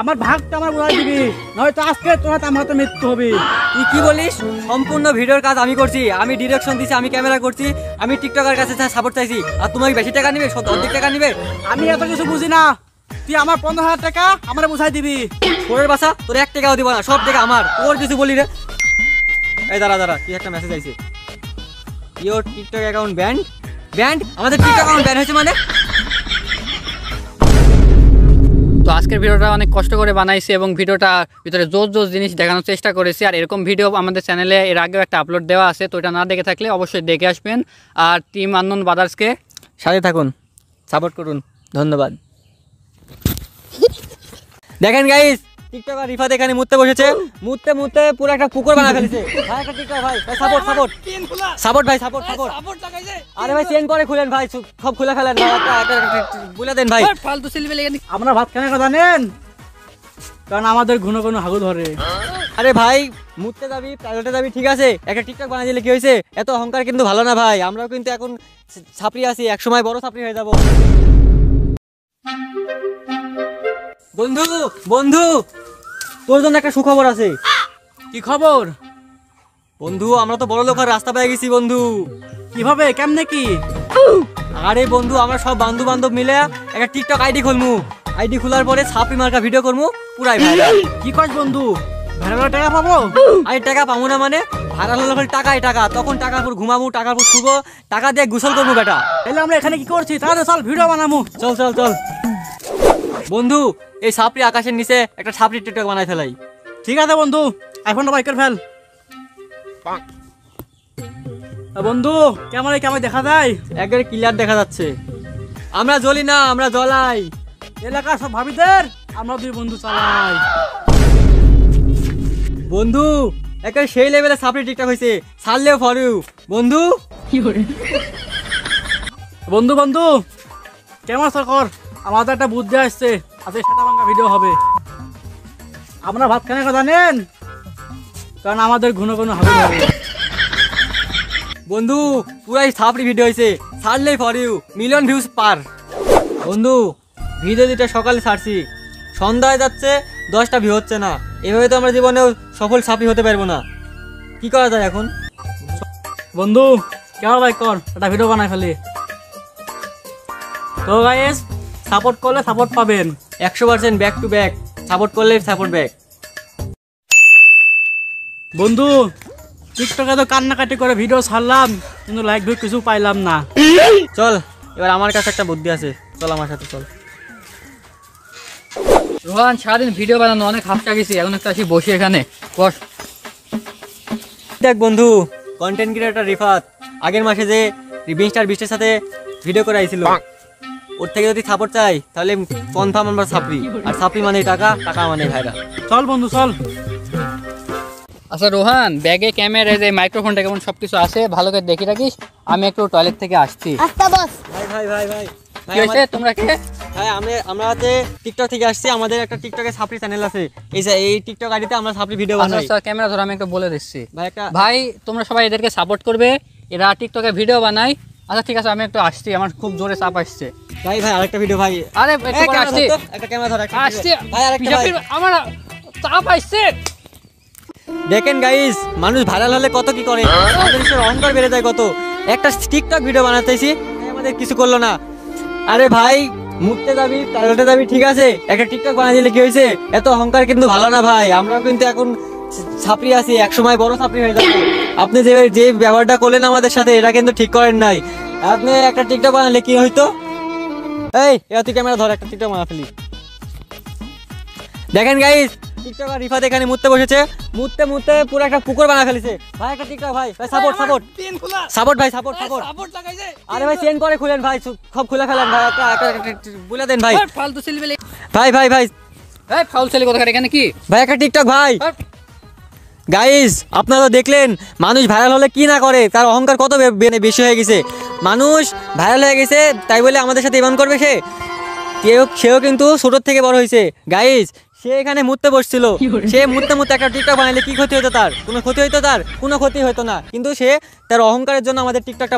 S3: আমার ভাগটা আমার বোঝাই দিবি, নয়তো আজকে তোর হাতে আমার হাতে মৃত্যু হবে।
S5: তুই কি বলিস? সম্পূর্ণ ভিডিওর কাজ আমি করছি, আমি ডিরেকশন দিছি, আমি ক্যামেরা করছি, আমি টিকটকার কাছে সাপোর্ট চাইছি, আর তোমাকে বেশি টাকা নিবে? অর্ধেক টাকা নিবে?
S3: আমি এত কিছু বুঝি না, তুই আমার 15,000 টাকা আমার বুঝাই দিবি।
S5: তোর বাসা তোর 1 টাকাও দিব না, সব টাকা আমার। তোর কিছু বলি রে? এই দাঁড়া দাঁড়া, কি একটা মেসেজ আইছে, ইওর টিকটক অ্যাকাউন্ট ব্যান্ড। আমাদের টিকটক অ্যাকাউন্ট ব্যান হয়েছে মানে?
S6: তো আজকের ভিডিওটা অনেক কষ্ট করে বানাইছি এবং ভিডিওটার ভিতরে জোর জোর জিনিস দেখানোর চেষ্টা করেছি। আর এরকম ভিডিও আমাদের চ্যানেলে এর আগেও একটা আপলোড দেওয়া আছে, তো এটা না দেখে থাকলে অবশ্যই দেখে আসবেন। আর টিম আননোন ব্রাদার্সকে
S5: সাথে থাকুন, সাপোর্ট করুন। ধন্যবাদ। দেখেন গাইস, টিকটকার রিফাত এখানে মুততে বসেছে, মুততে মুততে পুরো একটা পুকুর বানা ফেলেছে। ভাই একটা টিকটক, ভাই ভাই সাপোর্ট সাপোর্ট সাপোর্ট ভাই সাপোর্ট সাপোর্ট। আরে ভাই চেন করে খুলেন ভাই, সব খুলে ফেলেন ভাই, বলে দেন ভাই।
S6: ফালতু ছেলে
S3: আমরা ভাত খানে কথা নেন, কারণ আমাদের ঘন ঘন হাগু ধরে।
S5: আরে ভাই মুততে যাবি, প্রাইভেটে যাবি, ঠিক আছে, একটা টিকটক বানিয়ে দিলে কি হয়েছে? এত অহংকার কিন্তু ভালো না ভাই। আমরাও কিন্তু এখন ছাপরি আছি, একসময় বড় ছাপরি হয়ে যাব। বন্ধু বন্ধু তোর জন্য একটা সুখবর আছে।
S3: কি খবর?
S5: বন্ধু আমরা তো বড় লোক আর রাস্তা পেয়ে গেছি বন্ধু।
S3: কিভাবে, কেমনে কি?
S5: আরে বন্ধু আমরা সব বন্ধু বান্ধব মিলে একটা টিকটক আইডি খুলমু। আইডি খোলার পরে ছাপরি মার্কা ভিডিও করমু, পুরাই ভাইরাল।
S3: কি কস বন্ধু, ভাইরাল টাকা পাবো?
S5: আরে টাকা পাবো না মানে? ভাইরাল হলে খালি টাকাই টাকা, তখন টাকার পর ঘুমাবো, টাকার পর শুবো, টাকা দিয়ে গোসল করবো বেটা।
S3: তাহলে আমরা এখানে কি করছি? তাহলে চল ভিডিও বানাবো।
S5: চল চল চল বন্ধু, এই ছাপরি আকাশের নিচে একটা ছাপরি টিকটক বানাই ফেলাই।
S3: ঠিক আছে বন্ধু, আইফোনটা বাইকের ফেল। বন্ধু ক্যামেরায় কেমন দেখা যায়?
S5: একবারে ক্লিয়ার দেখা যাচ্ছে। আমরা জ্বলি না, আমরা জ্বলাই।
S3: এলাকার সব ভাবিদের আমরা দুই বন্ধু চালাই।
S5: বন্ধু একটা সেই লেভেলে ছাপরি টিকটক হয়েছে, ছাড়লেও ফর ইউ বন্ধু।
S3: বন্ধু বন্ধু ক্যামেরা কর, আমাদের একটা বুদ্ধি আসছে, আজকে সেটা ভাঙা ভিডিও হবে। আমরা ভাত খানে কথা নেন, কারণ আমাদের ঘন ঘন হাগু ধরে।
S5: বন্ধু পুরাই ছাপরি ভিডিও হয়েছে, ছাড়লেই ফর ইউ, মিলিয়ন ভিউজ পার। বন্ধু ভিডিও দুটা সকালে ছাড়ছি, সন্ধ্যায় যাচ্ছে 10টা ভিউ হচ্ছে না। এভাবে তো আমরা জীবনেও সফল ছাপরি হতে পারবো না। কি করা যায় এখন?
S3: বন্ধু ক্যামেরা বাইক কর, একটা ভিডিও বানাই ফেলি। তো গাইস সাপোর্ট করলে সাপোর্ট পাবেন
S5: 100% ব্যাক টু ব্যাক, সাপোর্ট করলে সাপোর্ট ব্যাক।
S3: বন্ধু টিকটকে তো কান্নাকাটি করে ভিডিও ছাড়লাম, কিন্তু লাইক ভিউ কিছু পাইলাম না।
S5: চল এবার আমার কাছে একটা বুদ্ধি আছে, চল আমার সাথে চল।
S6: রোহান সারাদিন ভিডিও বানানো অনেক হাফটা গেছি, এখন একটা আসি বসি এখানে বস।
S5: দেখ বন্ধু, কন্টেন্ট ক্রিয়েটর রিফাত আগের মাসে যে মিস্টার বিস্টের সাথে ভিডিও করে আইছিল, ওর থেকে যদি সাপোর্ট চাই তাহলে কনফার্ম আমরা ছাপরি, আর ছাপরি মানে টাকা, টাকা মানে ভাইরা।
S3: চল বন্ধু চল।
S6: আচ্ছা রোহান, ব্যাগে ক্যামেরা, যে মাইক্রোফোনটা কেমন সবকিছু আছে, ভালো করে দেখে রাখিস। আমি একটু টয়লেট থেকে আসছি।
S4: আচ্ছা বস।
S5: ভাই ভাই ভাই ভাই
S6: কি হয়েছে? তোমরা কে?
S5: ভাই আমরা যে টিকটক থেকে আসছি, আমাদের একটা টিকটকে সাপড়ি চ্যানেল আছে। এই টিকটক আইডিতে আমরা সাপড়ি ভিডিও বানাই।
S6: আচ্ছা ক্যামেরা ধরো, আমি একটু বলে দিচ্ছি।
S5: ভাই
S6: ভাই তোমরা সবাই এদেরকে সাপোর্ট করবে, এরা টিকটকে ভিডিও বানায়। আচ্ছা ঠিক আছে, আমি একটু আসছি, আমার খুব জোরে চাপ আসছে।
S5: ভাই আরেকটা ভিডিও ভাই।
S6: আরে একটু পরে আসছি।
S5: একটা ক্যামেরা ধর,
S6: আসছি
S5: ভাই আরেকটা ভাই।
S6: আমার চাপ আসছে।
S5: দেখেন গাইস, মানুষ ভাইরাল হলে কত কি করে, আমাদের অহংকার বেড়ে যায় কত। একটা টিকটক ভিডিও বানাতেছি, আমাদের কিছু করলো না। আরে ভাই, মুখতে যাবি, টয়লেটে যাবি, ঠিক আছে, একটা টিকটক বানাই দিলে কি হয়েছে? এত অহংকার কিন্তু ভালো না ভাই। আমরা কিন্তু এখন ছাপড়ি আছি, এক সময় বড় ছাপড়ি হয়ে যাবে। আপনি যে ব্যবহারটা করলেন আমাদের সাথে, এটা কিন্তু ঠিক করেন নাই। আপনি একটা টিকটক বানালে কি হইতো? এই তুই ক্যামেরা ধর, একটা টিকটক বানা ফেলি। দেখেন গাইস, টিকটকার রিফাত এখানে মুততে বসেছে, মুততে পুরো একটা পুকুর বানা ফেলেছে। ভাই একটা টিকটক ভাই সাপোর্ট ভাই, সাপোর্ট। আরে ভাই চেন করে খুলেন ভাই, সব খুলে ফেলেন ভাই, একটা বলে দেন ভাই।
S6: ফালতু ছেলে
S5: ভাই
S6: এই ফাউল ছেলে কোথাকার, এখানে কি?
S5: ভাই একটা টিকটক ভাই। গাইস, আপনারা দেখলেন মানুষ ভাইরাল হলে কি না করে, তার অহংকার কত বেশি হয়ে গেছে। মানুষ ভাইরাল হয়ে গেছে তাই বলে আমাদের সাথে ইমান করবে সেও কিন্তু ছোটোর থেকে বড় হয়েছে। গাইস, সে এখানে মুততে বসছিল, সে মুততে একটা টিকটক বানাইলে কি ক্ষতি হতো তার? কোনো ক্ষতি হতো তার? কোনো ক্ষতি হতো না, কিন্তু সে তার অহংকারের জন্য আমাদের টিকটকটা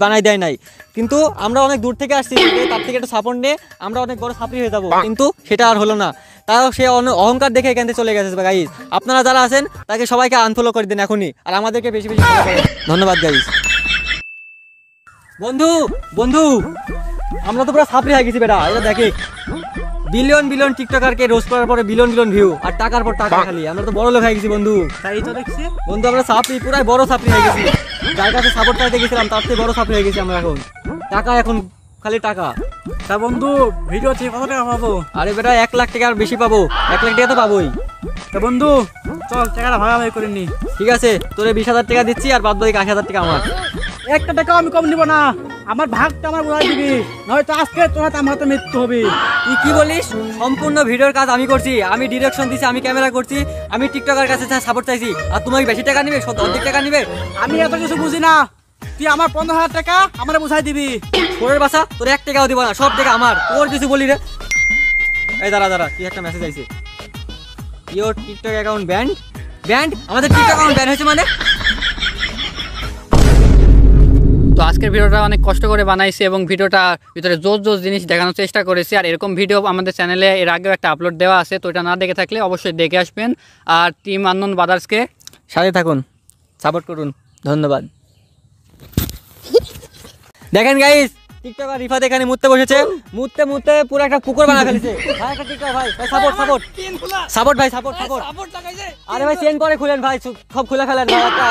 S5: বানাই দেয় নাই। কিন্তু আমরা অনেক দূর থেকে আসছি, তার থেকে একটু সাপোর্ট নিয়ে আমরা অনেক বড় ছাপড়ি হয়ে যাবো, কিন্তু সেটা আর হলো না। তাও সে অহংকার দেখে এখান থেকে চলে গেছে। গাইস, আপনারা যারা আছেন তাকে সবাইকে আনফলো করে দিন এখনই, আর আমাদেরকে বেশি বেশি ফলো করেন। ধন্যবাদ গাইস। বন্ধু আমরা তো পুরো ছাপড়ি হয়ে গেছি বেটা। এটা দেখে বিলিয়ন টিকটকারকে রোজ করার পরে বিলিয়ন ভিউ, আর টাকার পর টাকা খালি। আমরা তো বড় লোক হয়ে গেছি বন্ধু।
S3: তাই তো দেখছি
S5: বন্ধু, আমরা ছাপড়ি, পুরাই বড় ছাপড়ি হয়ে গেছি। যার কাছে সাপোর্ট চাইতে গেছিলাম তার থেকে বড় ছাপড়ি হয়ে গেছি আমরা এখন। টাকা এখন খালি টাকা।
S3: তা বন্ধু, ভিডিও থেকে কত টাকা পাবো?
S5: আরে বেটা 1 লাখ টাকা আর বেশি পাবো, 1 লাখ টাকা তো পাবোই।
S3: তা বন্ধু চল টাকাটা ভাগাভাগি করে নি।
S5: ঠিক আছে, তোরে 20,000 টাকা দিচ্ছি, আর বাদ বাকি 80,000 টাকা আমার।
S3: একটা টাকাও আমি কম নিব না, আমার ভাগটা আমার বোঝাই দিবি, নয়তো আজকে তোর হাতে আমার হাতে মৃত্যু হবে।
S5: তুই কি বলিস? সম্পূর্ণ ভিডিওর কাজ আমি করছি, আমি ডিরেকশন দিছি, আমি ক্যামেরা করছি, আমি টিকটকের কাছে সাপোর্ট চাইছি, আর তুমি বেশি টাকা নিবে, অর্ধেক টাকা নিবে?
S3: আমি এত কিছু বুঝি না, তুই আমার 15,000 টাকা আমার বোঝাই দিবি।
S5: তোর বাসা, তোর 1 টাকাও দিব না, সব টাকা আমার। তোর কিছু বলি রে? এই দাঁড়া, কি একটা মেসেজ আইছে, ইওর টিকটক অ্যাকাউন্ট ব্যান্ড। আমাদের টিকটক অ্যাকাউন্ট ব্যান হয়েছে মানে?
S6: তো আজকের ভিডিওটা অনেক কষ্ট করে বানাইছি এবং ভিডিওটার ভিতরে জোস জিনিস দেখানোর চেষ্টা করেছি। আর এরকম ভিডিও আমাদের চ্যানেলে এর আগেও একটা আপলোড দেওয়া আছে, তো এটা না দেখে থাকলে অবশ্যই দেখে আসবেন। আর টিম আননোন ব্রাদার্সকে
S5: সাথে থাকুন, সাপোর্ট করুন। ধন্যবাদ। দেখেন গাইস, টিকটকার রিফাত এখানে মুততে বসেছে, মুততে পুরো একটা পুকুর বানা ফেলেছে। ভাই একটা টিকটক ভাই, সাপোর্ট ভাই। আরে ভাই চেন করে খুলেন ভাই, সব খুলে ফেলেন ভাই, একটা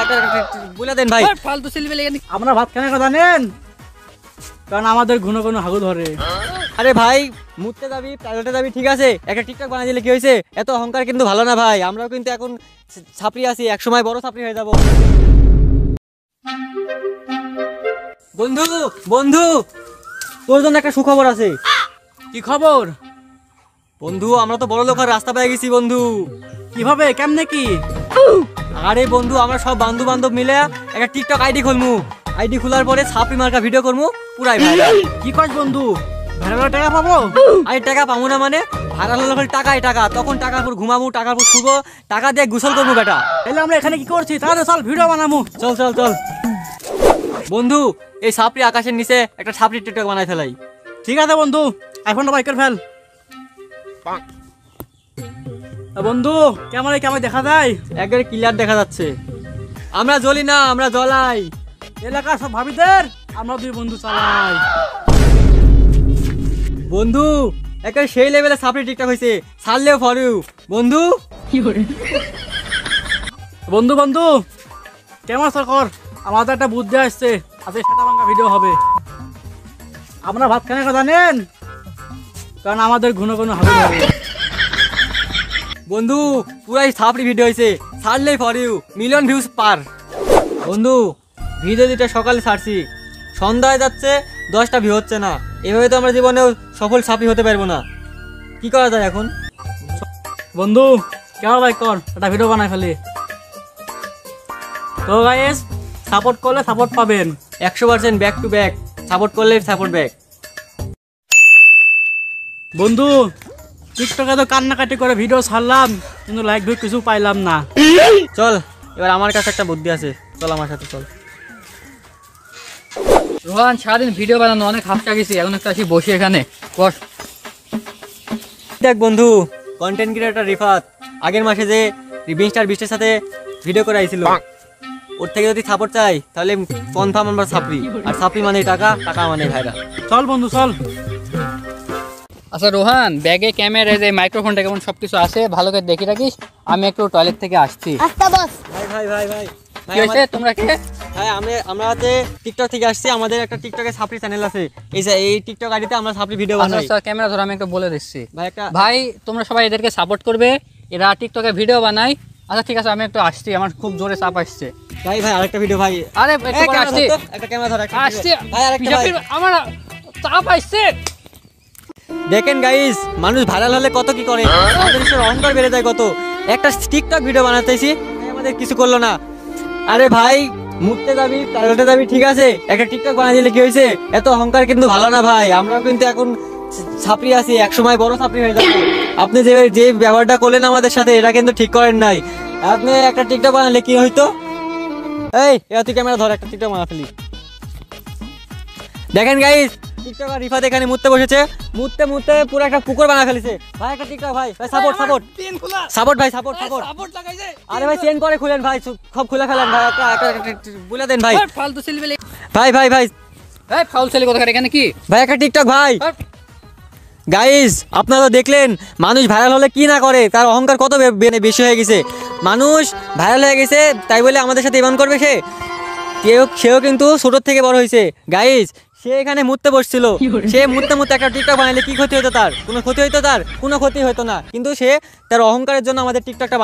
S5: বলে দেন ভাই।
S6: ফালতু ছেলে
S3: আমরা ভাত খানে কথা জানেন, কারণ আমাদের ঘন হাগু ধরে।
S5: আরে ভাই, মুততে যাবি, টয়লেটে যাবি, ঠিক আছে, একটা টিকটক বানাই দিলে কি হয়েছে? এত অহংকার কিন্তু ভালো না ভাই। আমরাও কিন্তু এখন ছাপড়ি আছি, এক সময় বড় ছাপড়ি হয়ে যাবো। বন্ধু তোর জন্য একটা সুখবর আছে।
S3: কি খবর?
S5: বন্ধু, আমরা তো বড় লোকের রাস্তা পেয়ে গেছি বন্ধু।
S3: কিভাবে, কেমনে কি?
S5: আরে বন্ধু, আমরা সব বন্ধু বান্ধব মিলে একটা টিকটক আইডি খুলমু। আইডি খোলার পরে ছাপড়ি মার্কা ভিডিও করবো, পুরাই ভাইরাল।
S3: কি কস বন্ধু, ভাইরাল টাকা পাবো?
S5: আরে টাকা পাবো না মানে? ভাইরাল হলে খালি টাকাই টাকা। তখন টাকার পর ঘুমাবো, টাকার পর শুবো, টাকা দিয়ে গোসল করবো বেটা।
S3: তাহলে আমরা এখানে কি করছি? তাহলে চল ভিডিও বানাবো।
S5: চল বন্ধু, এই ছাপড়ি আকাশের নিচে একটা ছাপড়ি টিকটক বানাই ফেলাই।
S3: ঠিক আছে বন্ধু, আইফোনটা বাইকের ফেল। বন্ধু কেমন দেখা যায়?
S5: একবারে ক্লিয়ার দেখা যাচ্ছে। আমরা জ্বলি না, আমরা জ্বলাই।
S3: এলাকার সব ভাবিদের আমরা দুই বন্ধু চালাই।
S5: বন্ধু একটা সেই লেভেলে ছাপড়ি টিকটক হয়েছে, ছাড়লেও ফর ইউ বন্ধু।
S3: বন্ধু কেমন কর, আমাদের একটা বুদ্ধি আসছে, আজকে সাদা ভাঙা ভিডিও হবে। আমরা ভাত খানে কথা জানেন, কারণ আমাদের ঘন হাগু ধরে।
S5: বন্ধু পুরাই ছাপড়ি ভিডিও হয়েছে, ছাড়লেই ফর ইউ, মিলিয়ন ভিউজ পার। বন্ধু ভিডিও দুটা সকালে ছাড়ছি, সন্ধ্যায় যাচ্ছে 10টা ভিউ হচ্ছে না। এভাবে তো আমরা জীবনেও সফল ছাপড়ি হতে পারবো না। কি করা যায় এখন?
S3: বন্ধু কেমন ভাই কর, একটা ভিডিও বানাই ফেলি। তো গাইস সাপোর্ট করলে সাপোর্ট পাবেন।
S5: 100% ব্যাক টু ব্যাক, সাপোর্ট করলে সাপোর্ট ব্যাক।
S3: বন্ধু টিকটকে তো কান্নাকাটি করে ভিডিও ছাড়লাম, কিন্তু লাইক ভিউ কিছু পাইলাম না।
S5: চল এবার আমার কাছে একটা বুদ্ধি আছে, চল আমার সাথে চল।
S6: রোহান সারাদিন ভিডিও বানানো অনেক হাফটা গেছি, এখন একটা আসি বসি এখানে বস।
S5: দেখ বন্ধু, কন্টেন্ট ক্রিয়েটর রিফাত আগের মাসে যে রিভিংস্টার বিস্টের সাথে ভিডিও করে আইছিল, ওর থেকে যদি সাপোর্ট চাই তাহলে কনফার্ম আমরা সাপড়ি, আর সাপড়ি মানে টাকা, টাকা মানে ভাইরা।
S3: চল বন্ধু চল।
S6: আচ্ছা রোহান, ব্যাগে ক্যামেরা যে মাইক্রোফোনটা কেমন সবকিছু আছে, ভালো করে দেখে রাখিস। আমি একটু টয়লেট থেকে আসছি।
S5: ভাই ভাই ভাই ভাই
S6: কি হয়েছে, তোমরা কে?
S5: ভাই আমরা হচ্ছে টিকটক থেকে আসছি, আমাদের একটা টিকটকে সাপড়ি চ্যানেল আছে, এই টিকটক আইডিতে আমরা সাপড়ি ভিডিও বানাই।
S6: আচ্ছা ক্যামেরা ধরো, আমি একটু বলে দিচ্ছি।
S5: ভাই
S6: ভাই তোমরা সবাই এদেরকে সাপোর্ট করবে, এরা টিকটকে ভিডিও বানায়। আচ্ছা ঠিক আছে, আমি একটু আসছি, আমার খুব জোরে চাপ আসছে।
S5: ভাই ভাই আরেকটা ভিডিও ভাই,
S6: আরে একটু পরে আসছি,
S5: একটা ক্যামেরা ধর, একটা
S6: আসছি
S5: ভাই আরেকটা ভাই।
S6: আমার চাপ আসছে।
S5: দেখেন গাইস, মানুষ ভাইরাল হলে কত কি করে, আমাদের দেশের অহংকার বেড়ে যায় কত। একটা টিকটক ভিডিও বানাতেছি, আমাদের কিছু করলো না। আরে ভাই মুখতে যাবি, টার্গেটে যাবি, ঠিক আছে, একটা টিকটক বানাই দিলে কি হয়েছে? এত অহংকার কিন্তু ভালো না ভাই, আমরাও কিন্তু এখন ছাপড়ি আছি, একসময় বড় ছাপড়ি হয়ে যাবে। আপনি যে ব্যবহারটা করলেন আমাদের সাথে, এটা কিন্তু ঠিক করেন নাই। আপনি একটা টিকটক বানালে কি হইতো? এই তুই ক্যামেরা ধর, একটা টিকটক বানা ফেলি। দেখেন গাইস, টিকটক আর রিফাত এখানে মুততে বসেছে, মুততে মুততে পুরো একটা পুকুর বানা ফেলেছে। ভাই একটা টিকটক ভাই, ভাই সাপোর্ট সাপোর্ট সাপোর্ট ভাই, সাপোর্ট সাপোর্ট। আরে ভাই চেন করে খুলেন ভাই, সব খুলে ফেলেন ভাই, একটা বলে দেন ভাই।
S6: ফালতু ছেলে বেলে,
S5: ভাই ভাই ভাই
S6: এই ফাউল ছেলে কোথাকার, এখানে কি?
S5: ভাই একটা টিকটক ভাই। গাইস আপনারা দেখলেন, মানুষ ভাইরাল হলে কি না করে, তার অহংকার কত বেশি হয়ে গেছে। মানুষ ভাইরাল হয়ে গেছে তাই বলে আমাদের সাথে ইমান করবে সেও কিন্তু ছোটোর থেকে বড় হয়েছে। গাইস সে এখানে মুততে বসছিল, সে মুততে মুততে একটা টিকটক বানাইলে কি ক্ষতি হতো তার? কোনো ক্ষতি হতো তার? কোনো ক্ষতি হতো না, কিন্তু সে তার অহংকারের জন্য আমাদের টিকটকটা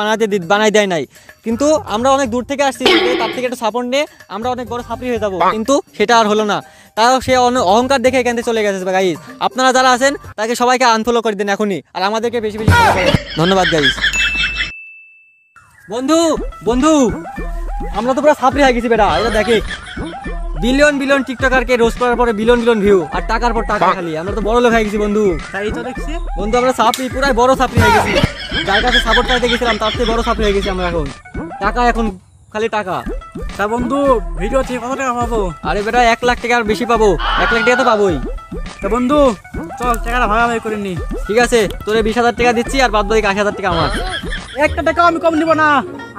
S5: বানাই দেয় নাই। কিন্তু আমরা অনেক দূর থেকে আসছি, তার থেকে একটু সাপোর্ট নিয়ে আমরা অনেক বড় ছাপড়ি হয়ে যাবো, কিন্তু সেটা আর হলো না। তাও সে অহংকার দেখে এখান থেকে চলে গেছে। গাইস আপনারা যারা আছেন তাকে সবাইকে আনফলো করে দিন এখনই, আর আমাদেরকে বেশি বেশি ফলো করেন। ধন্যবাদ গাইস। বন্ধু বন্ধু আমরা তো পুরো ছাপড়ি হয়ে গেছি বেটা, এটা দেখে বিলিয়ন বিলিয়ন টিকটকারকে রোজ করার পরে বিলিয়ন বিলিয়ন ভিউ, আর টাকার পর টাকা খালি। আমরা তো বড় লোক হয়ে গেছি বন্ধু।
S3: তাই তো দেখছি
S5: বন্ধু আমরা ছাপড়ি, পুরাই বড় ছাপড়ি হয়ে গেছি। যার কাছে সাপোর্ট চাইতে গেছিলাম তার থেকে বড় ছাপড়ি হয়ে গেছি আমরা এখন। টাকা এখন খালি টাকা।
S3: তা বন্ধু ভিডিও থেকে কত টাকা পাবো?
S5: আরে বেটা 1 লাখ টাকা আর বেশি পাবো, 1 লাখ টাকা তো পাবোই।
S3: তা বন্ধু চল টাকাটা ভাগাভাগি করে নি।
S5: ঠিক আছে, তোরে 20,000 টাকা দিচ্ছি, আর বাদ বাকি 80,000 টাকা আমার।
S3: একটা টাকাও আমি কম নিব না,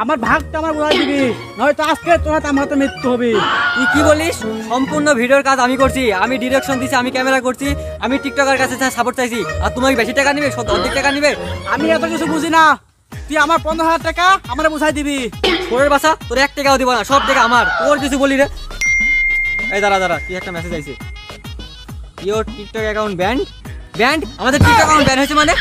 S3: আমার ভাগটা আমার বোঝাই দিবি, নয়তো আজকে তোরা আমার হাতে মৃত্যু হবে।
S5: তুই কি বলিস? সম্পূর্ণ ভিডিওর কাজ আমি করছি, আমি ডিরেকশন দিছি, আমি ক্যামেরা করছি, আমি টিকটকের কাছে সাপোর্ট চাইছি, আর তুমি বেশি টাকা নিবে, অর্ধেক টাকা নিবে?
S3: আমি এত কিছু বুঝি না, তুই আমার 15,000 টাকা আমার বোঝাই দিবি।
S5: তোর বাসা, তোর 1 টাকাও দিব না, সব টাকা আমার। তোর কিছু বলি রে? এই দাঁড়া, কি একটা মেসেজ আইছে, ইওর টিকটক অ্যাকাউন্ট ব্যান্ড। আমাদের টিকটক অ্যাকাউন্ট ব্যান হয়েছে মানে?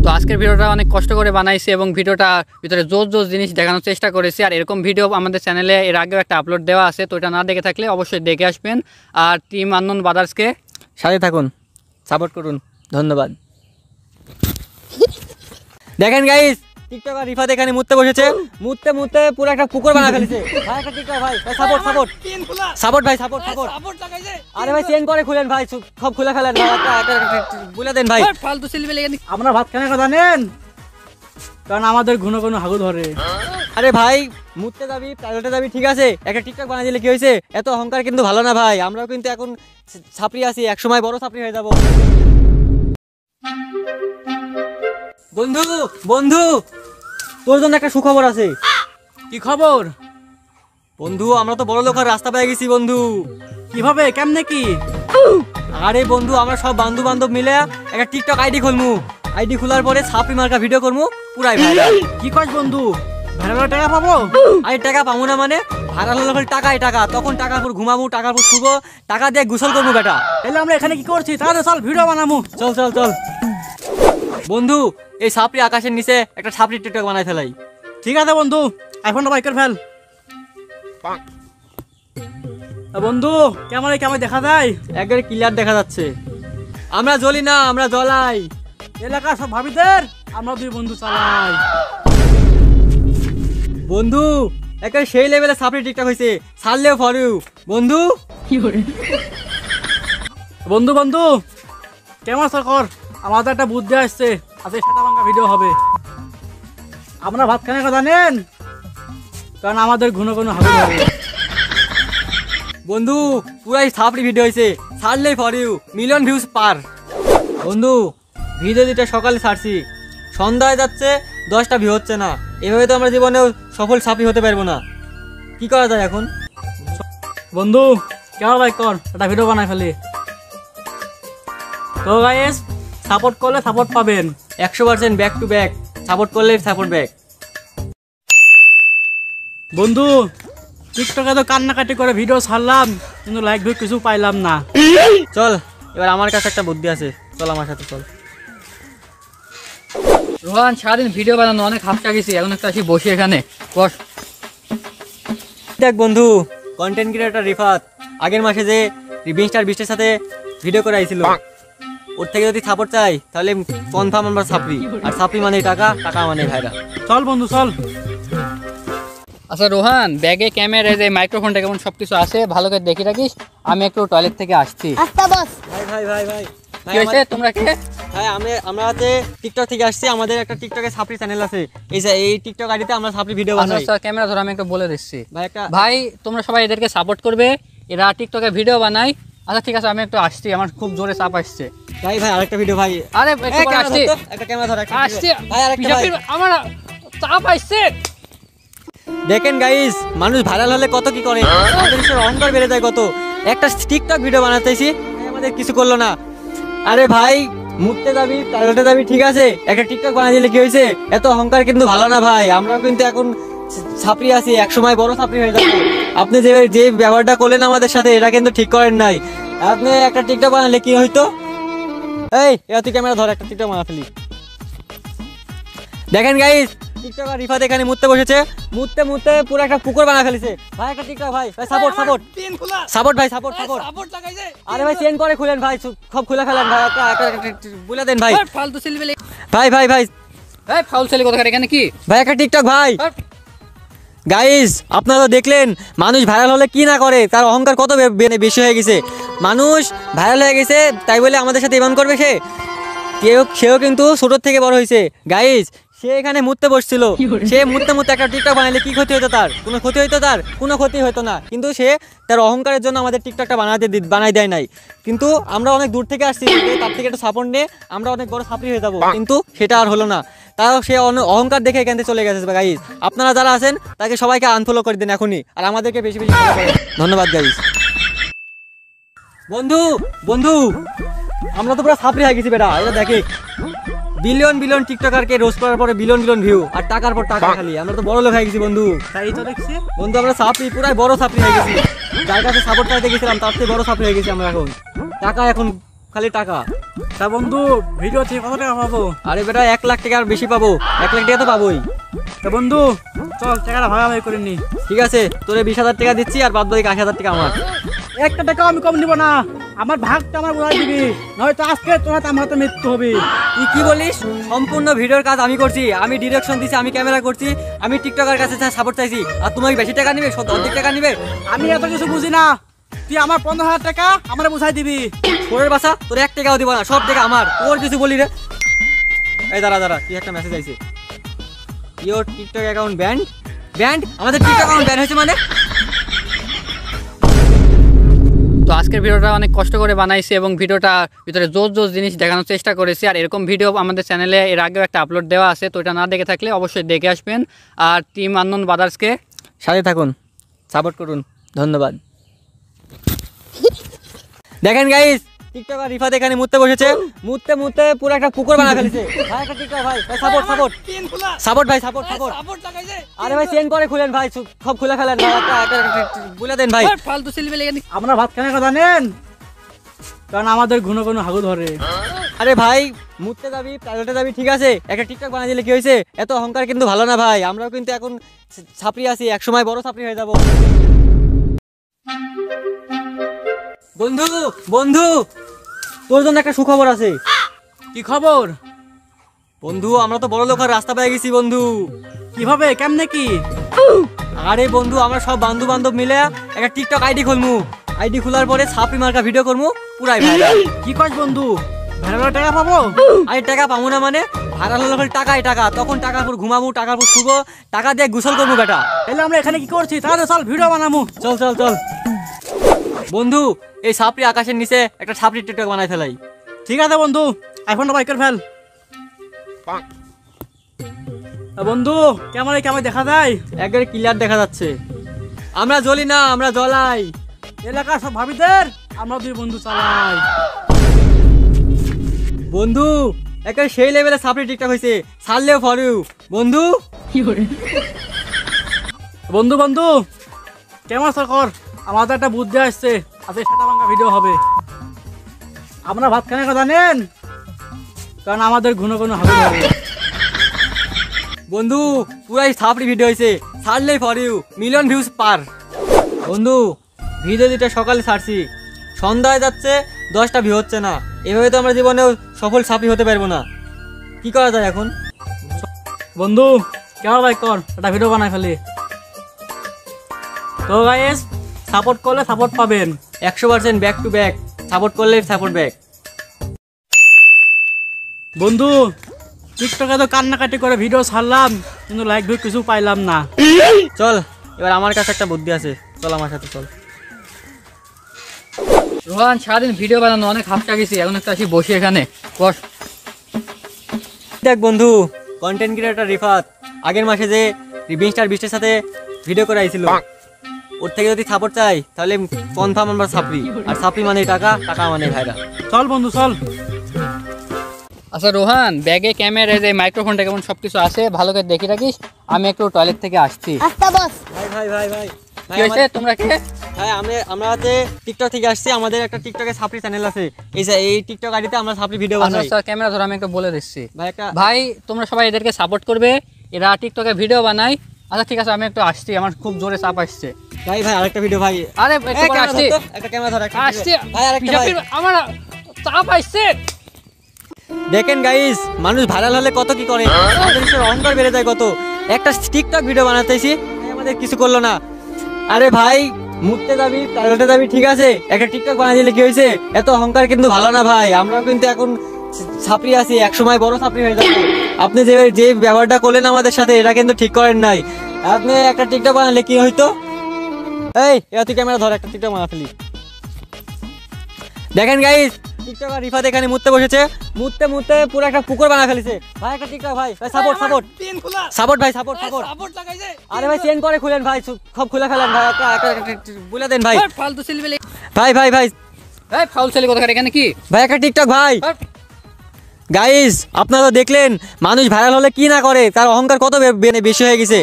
S6: তো আজকের ভিডিওটা অনেক কষ্ট করে বানাইছি এবং ভিডিওটার ভিতরে জোর জিনিস দেখানোর চেষ্টা করেছি। আর এরকম ভিডিও আমাদের চ্যানেলে এর আগেও একটা আপলোড দেওয়া আছে, তো এটা না দেখে থাকলে অবশ্যই দেখে আসবেন। আর টিম আননোন ব্রাদার্সকে
S5: সাথে থাকুন, সাপোর্ট করুন। ধন্যবাদ। দেখেন গাইস, টিকটক আর রিফাত এখানে মুততে বসেছে, মুততে মুততে পুরো একটা পুকুর বানা ফেলেছে। ভাই একটা টিকটক ভাই, সাপোর্ট ভাই, সাপোর্ট। আরে ভাই চেন করে খুলেন ভাই, সব খুলে ফেলেন ভাই, একটা বলে দেন ভাই।
S6: ফালতু ছেলে বেলে,
S3: আমরা ভাত খানে কথা নেন, কারণ আমাদের ঘন ঘন হাগু ধরে।
S5: আরে ভাই মুততে যাবি, টয়লেটে যাবি, ঠিক আছে, একটা টিকটক বানাই দিলে কি হয়েছে? এত অহংকার কিন্তু ভালো না ভাই, আমরাও কিন্তু এখন ছাপড়ি আছি, একসময় বড় ছাপড়ি হয়ে যাবো। বন্ধু বন্ধু তোর জন্য একটা সুখবর আছে।
S3: কি খবর?
S5: বন্ধু আমরা তো বড় লোক আর রাস্তা পেয়ে গেছি বন্ধু।
S3: কিভাবে, কেমনে কি?
S5: আরে বন্ধু আমরা সব বন্ধু বান্ধব মিলে একটা টিকটক আইডি খুলমু, আইডি খোলার পরে ছাপড়ি মার্কা ভিডিও করবো, পুরাই ভাইরাল।
S3: কি কস বন্ধু, ভাইরাল টাকা পাবো?
S5: আরে টাকা পাবো না মানে? ভাইরাল হলে খালি টাকাই টাকা, তখন টাকার পর ঘুমাবো, টাকার পর শুবো, টাকা দিয়ে গোসল করবো বেটা।
S3: তাহলে আমরা এখানে কি করছি? তাহলে চল ভিডিও বানাবো।
S5: চল চল চল বন্ধু, এই ছাপড়ি আকাশের নিচে একটা ছাপড়ি টিকটক বানাই ফেলাই।
S3: ঠিক আছে বন্ধু, আইফোনটা বাইকের ফেল। বন্ধু ক্যামেরায় কেমন দেখা যায়?
S5: একবারে ক্লিয়ার দেখা যাচ্ছে। আমরা জ্বলি না, আমরা জ্বলাই।
S3: এলাকার সব ভাবিদের আমরা দুই বন্ধু চালাই।
S5: বন্ধু একটা সেই লেভেলে সাপড়ি টিকটক হয়েছে, ছাড়লেও ফর ইউ বন্ধু।
S3: বন্ধু বন্ধু কেমন আছো কর, আমাদের একটা বুদ্ধি আসছে, আজকে সেটা ভাঙা ভিডিও হবে। আপনারা ভাত খানে কথা নেন, কারণ আমাদের ঘন ঘন হাবি হবে।
S5: বন্ধু পুরাই সাপড়ি ভিডিও হয়েছে, ছাড়লেই ফর ইউ, মিলিয়ন ভিউজ পার। বন্ধু ভিডিও দুটা সকালে ছাড়ছি, সন্ধ্যায় যাচ্ছে 10টা ভিউ হচ্ছে না। এভাবে তো আমরা জীবনেও সফল সাপড়ি হতে পারবো না। কি করা যায় এখন?
S3: বন্ধু কেমন ভাই কর একটা ভিডিও বানাই ফেলি। তো গাইস সাপোর্ট করলে সাপোর্ট পাবেন।
S5: 100% ব্যাক টু ব্যাক, সাপোর্ট করলে সাপোর্ট ব্যাক।
S3: বন্ধু টিকটকে তো কান্নাকাটি করে ভিডিও ছাড়লাম, কিন্তু লাইক ভিউ কিছু পাইলাম না।
S5: চল এবার আমার কাছে একটা বুদ্ধি আছে, চল আমার সাথে চল।
S6: রোহান সারাদিন ভিডিও বানানো অনেক হাফটা গেছি, এখন একটা আসি বসি এখানে বস।
S5: দেখ বন্ধু, কন্টেন্ট ক্রিয়েটর রিফাত আগের মাসে যে বিস্টার বিস্টের সাথে ভিডিও করে আইছিল, ওর থেকে যদি সাপোর্ট চাই তাহলে কনফার্ম আমরা সাপড়ি, আর সাপড়ি মানে টাকা, টাকা মানে ভাইরা।
S3: চল বন্ধু চল।
S6: আচ্ছা রোহান, ব্যাগে ক্যামেরা যে মাইক্রোফোনটা কেমন সবকিছু আছে, ভালো করে দেখে রাখিস। আমি একটু টয়লেট থেকে আসছি।
S4: আচ্ছা বস।
S5: ভাই ভাই ভাই ভাই
S6: কি হয়েছে, তোমরা কে?
S5: ভাই আমরা হচ্ছে টিকটক থেকে আসছি, আমাদের একটা টিকটকে সাপড়ি চ্যানেল আছে, এই টিকটক আইডিতে আমরা সাপড়ি ভিডিও বানাই।
S6: আচ্ছা ক্যামেরা ধরো, আমি একটু বলে দিচ্ছি।
S5: ভাই একটা
S6: ভাই তোমরা সবাই এদেরকে সাপোর্ট করবে, এরা টিকটকে ভিডিও বানায়। আচ্ছা ঠিক আছে, আমি একটু আসছি, আমার খুব জোরে চাপ আসছে।
S5: ভাই ভাই আরেকটা ভিডিও ভাই,
S6: আরে একটু পরে আসছি,
S5: একটা ক্যামেরা ধর, একটা
S6: আসছি
S5: ভাই আরেকটা ভাই।
S6: আমার চাপ আসছে।
S5: দেখেন গাইস, মানুষ ভাইরাল হলে কত কি করে, আমাদের ঈশ্বর অহংকার বেড়ে যায় কত। একটা টিকটক ভিডিও বানাতেছি, আমাদের কিছু করলো না। আরে ভাই মুততে যাবি, টয়লেটে যাবি, ঠিক আছে, একটা টিকটক বানিয়ে দিলে কি হয়েছে? এত অহংকার কিন্তু ভালো না ভাই। আমরা কিন্তু এখন ছাপড়ি আছি, একসময় বড় ছাপড়ি হয়ে যাবো। আপনি যে ব্যবহারটা করলেন আমাদের সাথে, এটা কিন্তু ঠিক করেন নাই। আপনি একটা টিকটক বানালে কি হইতো? এই তুই ক্যামেরা ধর, একটা টিকটক বানা ফেলি। দেখেন গাইস, টিকটকার রিফাত এখানে মুততে বসেছে, মুততে মুততে পুরো একটা পুকুর বানা ফেলেছে। ভাই একটা টিকটক ভাই, সাপোর্ট সাপোর্ট সাপোর্ট ভাই, সাপোর্ট সাপোর্ট। আরে ভাই চেন করে খুলেন ভাই, সব খুলে ফেলেন ভাই, বলে দেন ভাই।
S6: ফালতু ছেলে,
S5: ভাই ভাই ভাই
S6: এই ফাউল ছেলে কোথাকার, এখানে কি?
S5: ভাই একটা টিকটক ভাই। গাইস আপনারা তো দেখলেন, মানুষ ভাইরাল হলে কি না করে, তার অহংকার কত বেশি হয়ে গেছে। মানুষ ভাইরাল হয়ে গেছে তাই বলে আমাদের সাথে এমন করবে সেও কিন্তু ছোট থেকে বড় হয়েছে। গাইস সে এখানে মুততে বসছিল, সে মুততে মুততে একটা টিকটক বানাইলে কি ক্ষতি হতো তার? কোনো ক্ষতি হইতো তার? কোনো ক্ষতি হতো না, কিন্তু সে তার অহংকারের জন্য আমাদের টিকটকটা বানাই দেয় নাই। কিন্তু আমরা অনেক দূর থেকে আসছি, তার থেকে একটু সাপোর্ট নিয়ে আমরা অনেক বড় ছাপড়ি হয়ে যাবো, কিন্তু সেটা আর হলো না। তাও সে অহংকার দেখে এখান থেকে চলে গেছে। গাইস আপনারা যারা আছেন তাকে সবাইকে আনফলো করে দিন এখনই, আর আমাদেরকে বেশি বেশি ফলো করেন। ধন্যবাদ গাইস। বন্ধু বন্ধু আমরা তো পুরো ছাপড়ি হয়ে গেছি বেটা, এটা দেখে বিলিয়ন বিলিয়ন টিকটকারকে রোজ করার পরে বিলিয়ন বিলিয়ন ভিউ, আর টাকার পর টাকা খালি। আমরা তো বড় লোক হয়ে গেছি বন্ধু।
S3: তাই তো দেখছি
S5: বন্ধু আমরা ছাপড়ি, পুরাই বড় ছাপড়ি হয়ে গেছি। যার কাছে সাপোর্ট চাইতে গেছিলাম তার থেকে বড় ছাপড়ি হয়ে গেছি আমরা এখন। টাকা এখন খালি টাকা।
S3: তা বন্ধু ভিডিও থেকে কত টাকা পাবো?
S5: আরে বেটা 1 লাখ টাকা আর বেশি পাবো, 1 লাখ টাকা তো পাবোই।
S3: তা বন্ধু চল টাকাটা ভাগাভাগি করে নি।
S5: ঠিক আছে, তোরে 20,000 টাকা দিচ্ছি, আর বাদ বাকি 80,000 টাকা আমার।
S3: একটা টাকা আমি কম নিব না, আমার ভাগটা আমার বোঝাই দিবি, নয়তো আজকে তোমার আমার হাতে মৃত্যু হবে।
S5: তুই কি বলিস? সম্পূর্ণ ভিডিওর কাজ আমি করছি, আমি ডিরেকশন দিছি, আমি ক্যামেরা করছি, আমি টিকটকার কাছে সাপোর্ট চাইছি, আর তোমাকে বেশি টাকা নিবে, অর্ধেক টাকা নিবে?
S3: আমি এত কিছু বুঝি না, তুই আমার 15,000 টাকা আমার বোঝাই দিবি।
S5: তোর বাসা, তোর 1 টাকাও দিব না, সব টাকা আমার। তোর কিছু বলি রে? এই দাঁড়া কি একটা মেসেজ আইছে, ইওর টিকটক অ্যাকাউন্ট ব্যান্ড। আমাদের টিকটক অ্যাকাউন্ট ব্যান হয়েছে মানে?
S6: তো আজকের ভিডিওটা অনেক কষ্ট করে বানাইছি এবং ভিডিওটা ভিতরে জোস জিনিস দেখানোর চেষ্টা করেছি। আর এরকম ভিডিও আমাদের চ্যানেলে এর আগেও একটা আপলোড দেওয়া আছে, তো এটা না দেখে থাকলে অবশ্যই দেখে আসবেন। আর টিম আননোন ব্রাদার্সকে
S5: সাথে থাকুন, সাপোর্ট করুন। ধন্যবাদ। দেখেন গাইস, টিকটকার রিফাত এখানে মুততে বসেছে, মুততে মুততে পুরো একটা পুকুর বানা ফেলেছে। ভাই একটা টিকটক ভাই, সাপোর্ট সাপোর্ট সাপোর্ট ভাই, সাপোর্ট সাপোর্ট। আরে ভাই চেন করে খুলেন ভাই, সব খুলে ফেলেন ভাই, বলে দেন ভাই।
S6: ফালতু ছেলে,
S3: আপনারা ভাত খানে কথা নেন, কারণ আমাদের ঘন ঘন হাগু ধরে।
S5: আরে ভাই মুততে যাবি, টয়লেটে যাবি, ঠিক আছে, একটা টিকটক বানিয়ে দিলে কি হয়েছে? এত অহংকার কিন্তু ভালো না ভাই। আমরাও কিন্তু এখন ছাপড়ি আছি, একসময় বড় ছাপড়ি হয়ে যাবো। বন্ধু বন্ধু তোর জন্য একটা সুখবর আছে।
S3: কি খবর?
S5: বন্ধু আমরা তো বড় লোক হওয়ার রাস্তা পেয়ে গেছি বন্ধু।
S3: কিভাবে, কেমনে কি?
S5: আরে বন্ধু, আমরা সব বন্ধু বান্ধব মিলে একটা টিকটক আইডি খুলমু। আইডি খোলার পরে সাপড়ি মার্কা ভিডিও করমু, পুরাই ভাইরাল।
S3: কি কস বন্ধু, ভাইরাল টাকা পাবো?
S5: আরে টাকা পাবো না মানে? ভাইরাল হলে খালি টাকাই টাকা। তখন টাকার পর ঘুমাবো, টাকার পর শুবো, টাকা দিয়ে গোসল করবো বেটা।
S3: তাহলে আমরা এখানে কি করছি? তাহলে চল ভিডিও বানাবো।
S5: চল চল চল বন্ধু, এই সাপড়ি আকাশের নিচে একটা সাপড়ি টিকটক বানাই ফেলাই।
S3: ঠিক আছে বন্ধু, আইফোনটা বাইকের ফেল। বন্ধু ক্যামেরায় কেমন দেখা যায়?
S5: একবারে ক্লিয়ার দেখা যাচ্ছে। আমরা জ্বলি না, আমরা জ্বলাই।
S3: এলাকার সব ভাবিদের আমরা দুই বন্ধু চালাই।
S5: বন্ধু একটা সেই লেভেলে সাপড়ি টিকটক হয়েছে, ছাড়লেও ফর ইউ বন্ধু।
S3: বন্ধু বন্ধু ক্যামেরা কর, আমাদের একটা বুদ্ধি আসছে, আজকে সেটা ভাঙা ভিডিও হবে। আমরা ভাত খানে কথা জানেন, কারণ আমাদের ঘন ঘন হাতে হবে।
S5: বন্ধু পুরাই সাপড়ি ভিডিও হয়েছে, ছাড়লেই ফর ইউ, মিলিয়ন ভিউজ পার। বন্ধু ভিডিও দুটা সকালে ছাড়ছি, সন্ধ্যায় যাচ্ছে 10টা ভিউ হচ্ছে না। এভাবে তো আমরা জীবনেও সফল সাপড়ি হতে পারবো না। কি করা যায় এখন?
S3: বন্ধু কেমন ভাই কর, একটা ভিডিও বানাই ফেলি। তো গাইস সাপোর্ট করলে সাপোর্ট পাবেন।
S5: 100% ব্যাক টু ব্যাক, সাপোর্ট করলে সাপোর্ট ব্যাক।
S3: বন্ধু টিকটকে তো কান্নাকাটি করে ভিডিও ছাড়লাম, কিন্তু লাইক ভিউ কিছু পাইলাম না।
S5: চল এবার আমার কাছে একটা বুদ্ধি আছে, চল আমার সাথে চল।
S6: রোহান সারাদিন ভিডিও বানানো অনেক হাফটা গেছি, এখন একটা আসি বসি এখানে বস।
S5: দেখ বন্ধু, কন্টেন্ট ক্রিয়েটর রিফাত আগের মাসে যে বিস্টার বিস্টের সাথে ভিডিও করে আইছিল, ওর থেকে যদি সাপোর্ট চাই তাহলে কনফার্ম আমরা সাপড়ি। আর সাপড়ি মানে টাকা, টাকা মানে ভাইরা।
S3: চল বন্ধু চল।
S6: আচ্ছা রোহান, ব্যাগে ক্যামেরা, যে মাইক্রোফোনটা কেমন সবকিছু আছে, ভালো করে দেখে রাখিস। আমি একটু টয়লেট থেকে আসছি।
S4: আচ্ছা বস।
S5: ভাই ভাই ভাই ভাই
S6: কি হয়েছে? তোমরা কে?
S5: ভাই আমরা যে টিকটক থেকে আসছি, আমাদের একটা টিকটকে সাপড়ি চ্যানেল আছে। এই টিকটক আইডিতে আমরা সাপড়ি ভিডিও বানাই।
S6: আচ্ছা ক্যামেরা ধরো, আমি একটু বলে দিচ্ছি।
S5: ভাই একটা
S6: ভাই তোমরা সবাই এদেরকে সাপোর্ট করবে, এরা টিকটকে ভিডিও বানায়। আচ্ছা ঠিক আছে, আমি একটু আসছি, আমার খুব জোরে চাপ আসছে।
S5: ভাই ভাই আরেকটা ভিডিও ভাই।
S6: আরে একটু পরে আসছি,
S5: একটা ক্যামেরা ধর, একটা
S6: আসছি
S5: ভাই আরেকটা ভাই।
S6: আমার চাপ আসছে।
S5: দেখেন গাইস, মানুষ ভাইরাল হলে কত কি করে, আমাদের ঈশ্বর অহংকার বেড়ে যায় কত। একটা টিকটক ভিডিও বানাতেছি, আমাদের কিছু করলো না। আরে ভাই মুততে যাবি, টয়লেটে যাবি, ঠিক আছে, একটা টিকটক বানাই দিলে কি হয়েছে? এত অহংকার কিন্তু ভালো না ভাই। আমরা কিন্তু এখন ছাপড়ি আছি, একসময় বড় ছাপড়ি হয়ে যাবে। আপনি যে ব্যবহারটা করলেন আমাদের সাথে, এটা কিন্তু ঠিক করেন নাই। আপনি একটা টিকটক বানালে কি হইতো? এই এবার তুই ক্যামেরা ধর, একটা টিকটক বানা ফেলি। দেখেন গাইস, টিকটকার রিফাত এখানে মুততে বসেছে, মুততে মুততে পুরো একটা পুকুর বানা ফেলেছে। ভাই একটা টিকটক ভাই, ভাই সাপোর্ট সাপোর্ট সাপোর্ট ভাই, সাপোর্ট সাপোর্ট। আরে ভাই চেন করে খুলেন ভাই, সব খুলে ফেলেন ভাই, বলে দেন ভাই।
S6: ফালতু ছেলে,
S5: ভাই ভাই ভাই
S6: এই ফাউল ছেলে কোথাকার, এখানে কি?
S5: ভাই একটা টিকটক ভাই। গাইস আপনারা দেখলেন, মানুষ ভাইরাল হলে কি না করে, তার অহংকার কত বেশি হয়ে গেছে।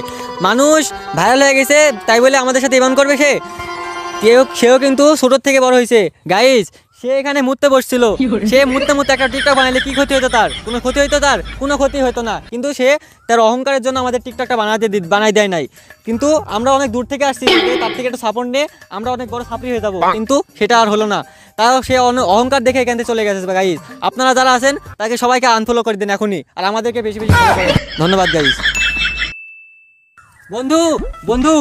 S5: মানুষ ভাইরাল হয়ে গেছে তাই বলে আমাদের সাথে ইমান করবে সে? সেও কিন্তু ছোটোর থেকে বড় হয়েছে। গাইস সে এখানে মুততে বসছিল, সে মুততে মুততে একটা টিকটক বানাইলে কি ক্ষতি হতো তার? কোনো ক্ষতি হইতো তার? কোনো ক্ষতি হতো না। কিন্তু সে তার অহংকারের জন্য আমাদের টিকটকটা বানাই দেয় নাই। কিন্তু আমরা অনেক দূর থেকে আসছি, তার থেকে একটু সাপোর্ট নিয়ে আমরা অনেক বড় সাপড়ি হয়ে যাবো, কিন্তু সেটা আর হলো না। তাও সে অহংকার দেখে এখান থেকে চলে গেছে। গাইস আপনারা যারা আছেন তাকে সবাইকে আনফলো করে দেন এখনই, আর আমাদেরকে বেশি বেশি ফলো করেন। ধন্যবাদ গাইস। বন্ধু বন্ধু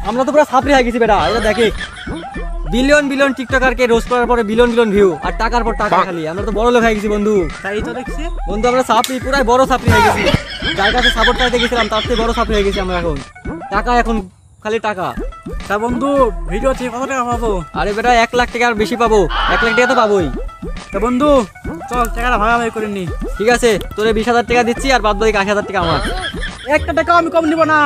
S5: আমরা তো পুরো সাপড়ি হয়ে গেছি বেটা। এটা দেখে বিলিয়ন বিলিয়ন টিকটকারকে রোজ করার পরে বিলিয়ন বিলিয়ন ভিউ, আর টাকার পর টাকা খালি। আমরা তো বড় লোক হয়ে গেছি বন্ধু।
S3: তাই তো দেখছি
S5: বন্ধু আমরা সাপড়ি, পুরাই বড় সাপড়ি হয়ে গেছি। যার কাছে সাপোর্ট চাইতে গেছিলাম তার থেকে বড় সাপড়ি হয়ে গেছি আমরা এখন। টাকা এখন খালি টাকা।
S3: তা বন্ধু ভিডিও থেকে কত টাকা পাবো?
S5: আরে বেটা 1 লাখ টাকা আর বেশি পাবো, 1 লাখ টাকা তো পাবোই।
S3: তা বন্ধু চল টাকাটা ভাগাভাগি করে নি।
S5: ঠিক আছে, তোরে 20,000 টাকা দিচ্ছি, আর বাদ বাকি 80,000 টাকা আমার।
S3: একটা টাকাও আমি কম নিব না,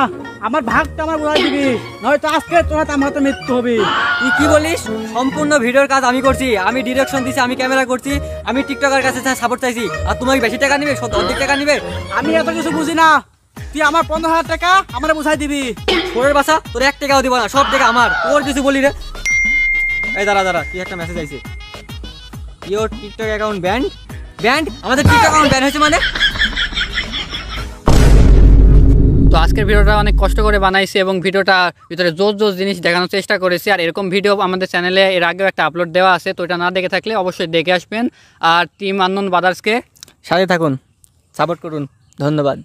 S3: আমার ভাগটা আমার বোঝাই দিবি, নয়তো আজকে তোর হাতে আমার হাতে মৃত্যু হবে।
S5: তুই কি বলিস? সম্পূর্ণ ভিডিওর কাজ আমি করছি, আমি ডিরেকশন দিছি, আমি ক্যামেরা করছি, আমি টিকটকের কাছে সাপোর্ট চাইছি, আর তুমি বেশি টাকা নিবে, অর্ধেক টাকা নিবে?
S3: আমি এত কিছু বুঝি না, তুই আমার 15,000 টাকা আমার বোঝাই দিবি।
S5: তোরের বাসা, তোর 1 টাকাও দিব না, সব টাকা আমার। তোর কিছু বলি রে? এই দাঁড়া কি একটা মেসেজ আইছে, ইওর টিকটক অ্যাকাউন্ট ব্যান্ড। আমাদের টিকটক অ্যাকাউন্ট ব্যান হয়েছে মানে?
S6: তো আজকের ভিডিওটা অনেক কষ্ট করে বানাইছি এবং ভিডিওটার ভিতরে জোর জিনিস দেখানোর চেষ্টা করেছি। আর এরকম ভিডিও আমাদের চ্যানেলে এর আগেও একটা আপলোড দেওয়া আছে, তো এটা না দেখে থাকলে অবশ্যই দেখে আসবেন। আর টিম আননোন ব্রাদার্সকে
S5: সাথে থাকুন, সাপোর্ট করুন। ধন্যবাদ।